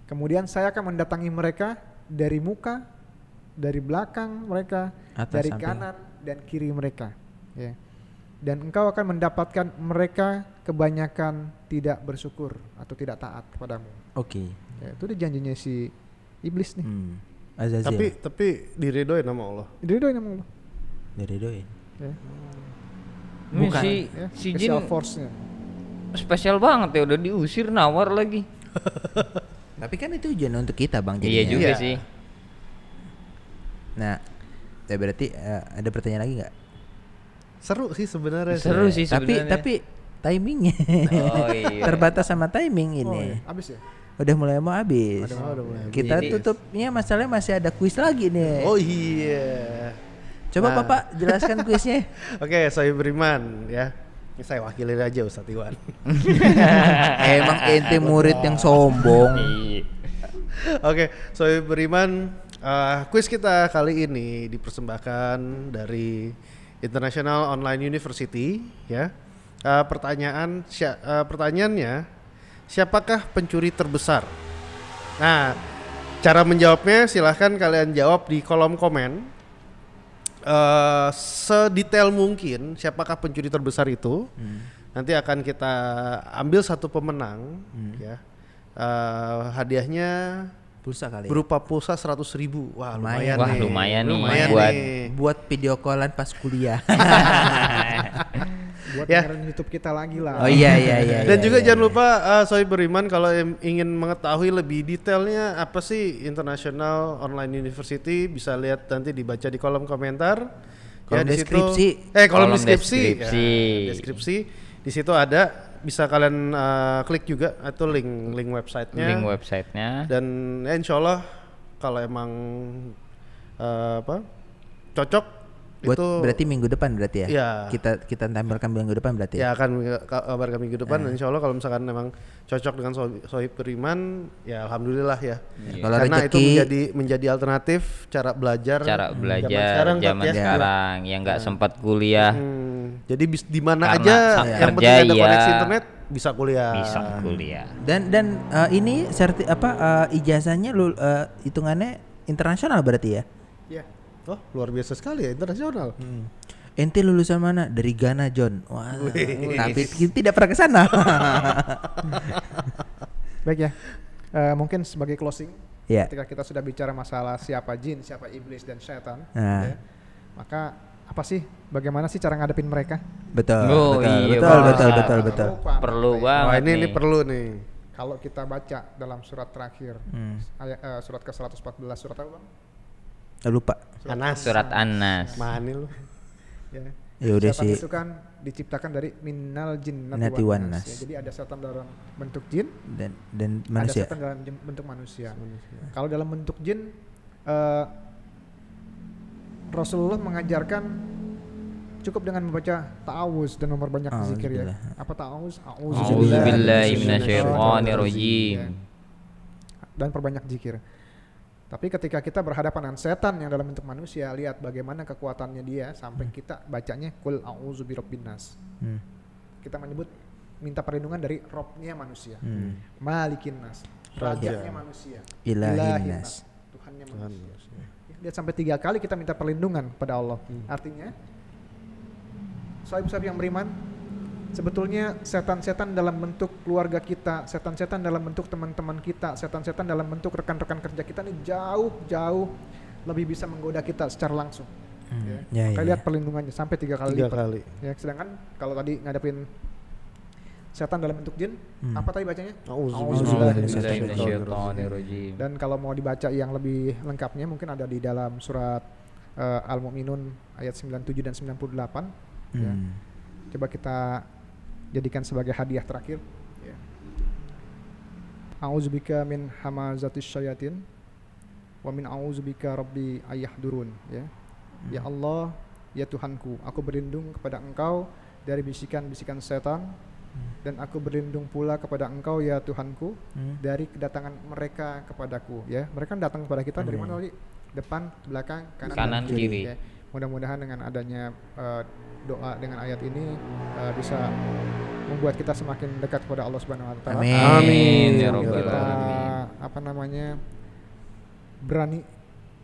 Kemudian saya akan mendatangi mereka dari muka, dari belakang mereka, Atas, dari samping. kanan dan kiri mereka, ya. Dan engkau akan mendapatkan mereka kebanyakan tidak bersyukur atau tidak taat kepadamu. Oke. Ya, itu udah janjinya si iblis nih. Azazil. Tapi diredoin sama Allah. Diridhoin sama Allah. Diredoin. Ya. Ini Bukan. Ya, si special Jin force-nya. spesial banget ya, udah diusir nawar lagi. Tapi kan itu ujian untuk kita Bang. Iya jadinya. juga Iya. sih. Nah, ya berarti ada pertanyaan lagi nggak? Seru sih sebenarnya. Seru sih sebenarnya. Tapi timingnya Oh iya. terbatas sama timing Oh, ini. iya. Abis ya? Udah mulai mau habis. Udah mulai habis. Kita Jadi- tutupnya masalahnya masih ada kuis lagi nih. Oh iya. Coba Nah. Bapak jelaskan kuisnya. Oke, saya beriman ya. Ini saya wakilin aja Ustadz Iwan. Emang ente murid yang sombong. Iya. Oke, saya beriman. Kuis kita kali ini dipersembahkan dari International Online University ya. Pertanyaannya, siapakah pencuri terbesar? Nah, cara menjawabnya silahkan kalian jawab di kolom komen. Sedetail mungkin siapakah pencuri terbesar itu. Nanti akan kita ambil satu pemenang ya. Hadiahnya Pulsa kali. berupa pulsa 100.000. Wah, lumayan Wah, nih. lumayan nih Lumayan buat- nih. Buat video callan pas kuliah. Buat Ya. dengerin YouTube kita lagi lah. Oh iya. Dan iya, juga iya, jangan iya. lupa Soy Beriman kalau ingin mengetahui lebih detailnya apa sih International Online University, bisa lihat nanti dibaca di kolom komentar. Kolom di situ- deskripsi. kolom Kolom deskripsi. deskripsi. Ya, deskripsi. Di situ ada, bisa kalian klik juga atau link websitenya. Link websitenya. Dan ya, insya Allah kalau emang cocok Buat itu berarti minggu depan berarti ya? Iya. Kita tampilkan minggu depan berarti ya akan kabar kami minggu depan. Dan insya Allah kalau misalkan memang cocok dengan Sohib Beriman, ya alhamdulillah ya. Kalau Karena itu rezeki- menjadi alternatif cara belajar. Cara zaman belajar sekarang, Tat, zaman ya. sekarang yang nggak sempat kuliah Jadi di mana Karena aja saat yang penting kerja, ada iya. koneksi internet bisa kuliah. bisa kuliah. Dan ini ijazahnya hitungannya internasional berarti ya? Iya. Oh, luar biasa sekali ya, internasional. Ente lulusan mana? Dari Ghana, John. Wah, tapi tidak pernah ke sana. Baik ya. Mungkin sebagai closing, Ya. ketika kita sudah bicara masalah siapa jin, siapa iblis dan setan, Nah. ya, maka apa sih, bagaimana sih cara ngadepin mereka? Betul. Oh, betul, iya, betul, Bang. betul, betul, betul. Perlu Wah, banget ini nih. perlu nih. Kalau kita baca dalam surat terakhir, surat ke-114, surat apa Bang? Lupa. Anas. Surat An-Nas. Mani lu. Ya. Ya udah Setan sih. itu kan diciptakan dari minnal jinnati Jinnati wan wan nas. nas. Ya, jadi ada setan dalam bentuk jin, Dan ada manusia. setan dalam bentuk manusia. Kalau dalam bentuk jin, Rasulullah mengajarkan cukup dengan membaca ta'awuz dan memperbanyak zikir ya. A'udzubillah. Apa ta'awuz? A'udzubillahi minasyaitonirrajim. Ya. Dan perbanyak zikir. Tapi ketika kita berhadapan dengan setan yang dalam bentuk manusia, lihat bagaimana kekuatannya dia sampai kita bacanya kul a'udzu birabbin nas. Kita menyebut minta perlindungan dari Robnya manusia, Malikin nas, Rajanya manusia, Ilahin nas. Tuhannya manusia. Lihat sampai 3 kali kita minta perlindungan pada Allah. Artinya, sahib-sahib yang beriman, sebetulnya setan-setan dalam bentuk keluarga kita, setan-setan dalam bentuk teman-teman kita, setan-setan dalam bentuk rekan-rekan kerja kita ini jauh-jauh lebih bisa menggoda kita secara langsung. Ya, Kita ya, lihat perlindungannya sampai 3 kali 3 lipat. kali. Ya, sedangkan kalau tadi ngadepin setan dalam bentuk jin, apa tadi bacanya? Auzubillahi Minasyaitonirrajim. Dan kalau mau dibaca yang lebih lengkapnya mungkin ada di dalam surat Al-Mu'minun ayat 97 dan 98. Ya. Coba kita jadikan sebagai hadiah terakhir. Ya. A'udzubika min hamazatis syayatin wa min a'udzubika rabbi ayyahdurun. Ya. Ya Allah, ya Tuhanku, aku berlindung kepada Engkau dari bisikan-bisikan setan. Dan aku berlindung pula kepada Engkau ya Tuhanku dari kedatangan mereka kepadaku. Ya, mereka datang kepada kita dari mana tadi? Depan, belakang, kanan dan kiri. Ya. Mudah-mudahan dengan adanya doa dengan ayat ini bisa membuat kita semakin dekat kepada Allah Subhanahu wa taala. Amin. Ya rabbal Kita alamin. berani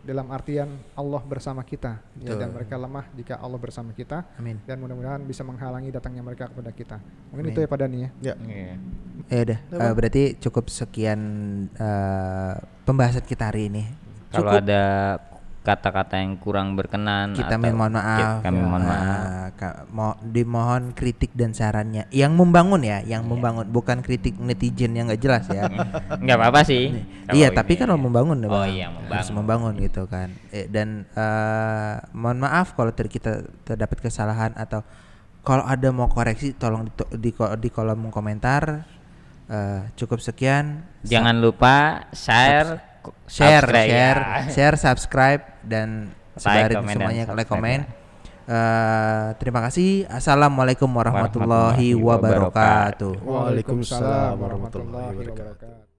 dalam artian Allah bersama kita ya, dan mereka lemah jika Allah bersama kita. Amin. Dan mudah-mudahan bisa menghalangi datangnya mereka kepada kita. Mungkin Amin. itu ya Pak Dani ya. Ya. Iya. Ya udah, berarti cukup sekian pembahasan kita hari ini. Kalau Cukup. ada kata-kata yang kurang berkenan Kita atau mohon maaf. kami mohon maaf. Dimohon kritik dan sarannya yang membangun ya, yang membangun, bukan kritik netizen yang nggak jelas ya. Nggak apa-apa sih. Iya, Kalau tapi ini- kan mau membangun ya, Oh Bang. iya, Harus membangun gitu kan. Dan mohon maaf kalau kita terdapat kesalahan atau kalau ada mau koreksi tolong di kolom komentar. Cukup sekian. Jangan lupa share, subscribe ya. Subscribe dan sebarin comment, semuanya, dan like, subscribe komen. ya. Terima kasih. Assalamualaikum warahmatullahi Warahmatullahi wabarakatuh. wabarakatuh. Waalaikumsalam warahmatullahi warahmatullahi wabarakatuh. wabarakatuh.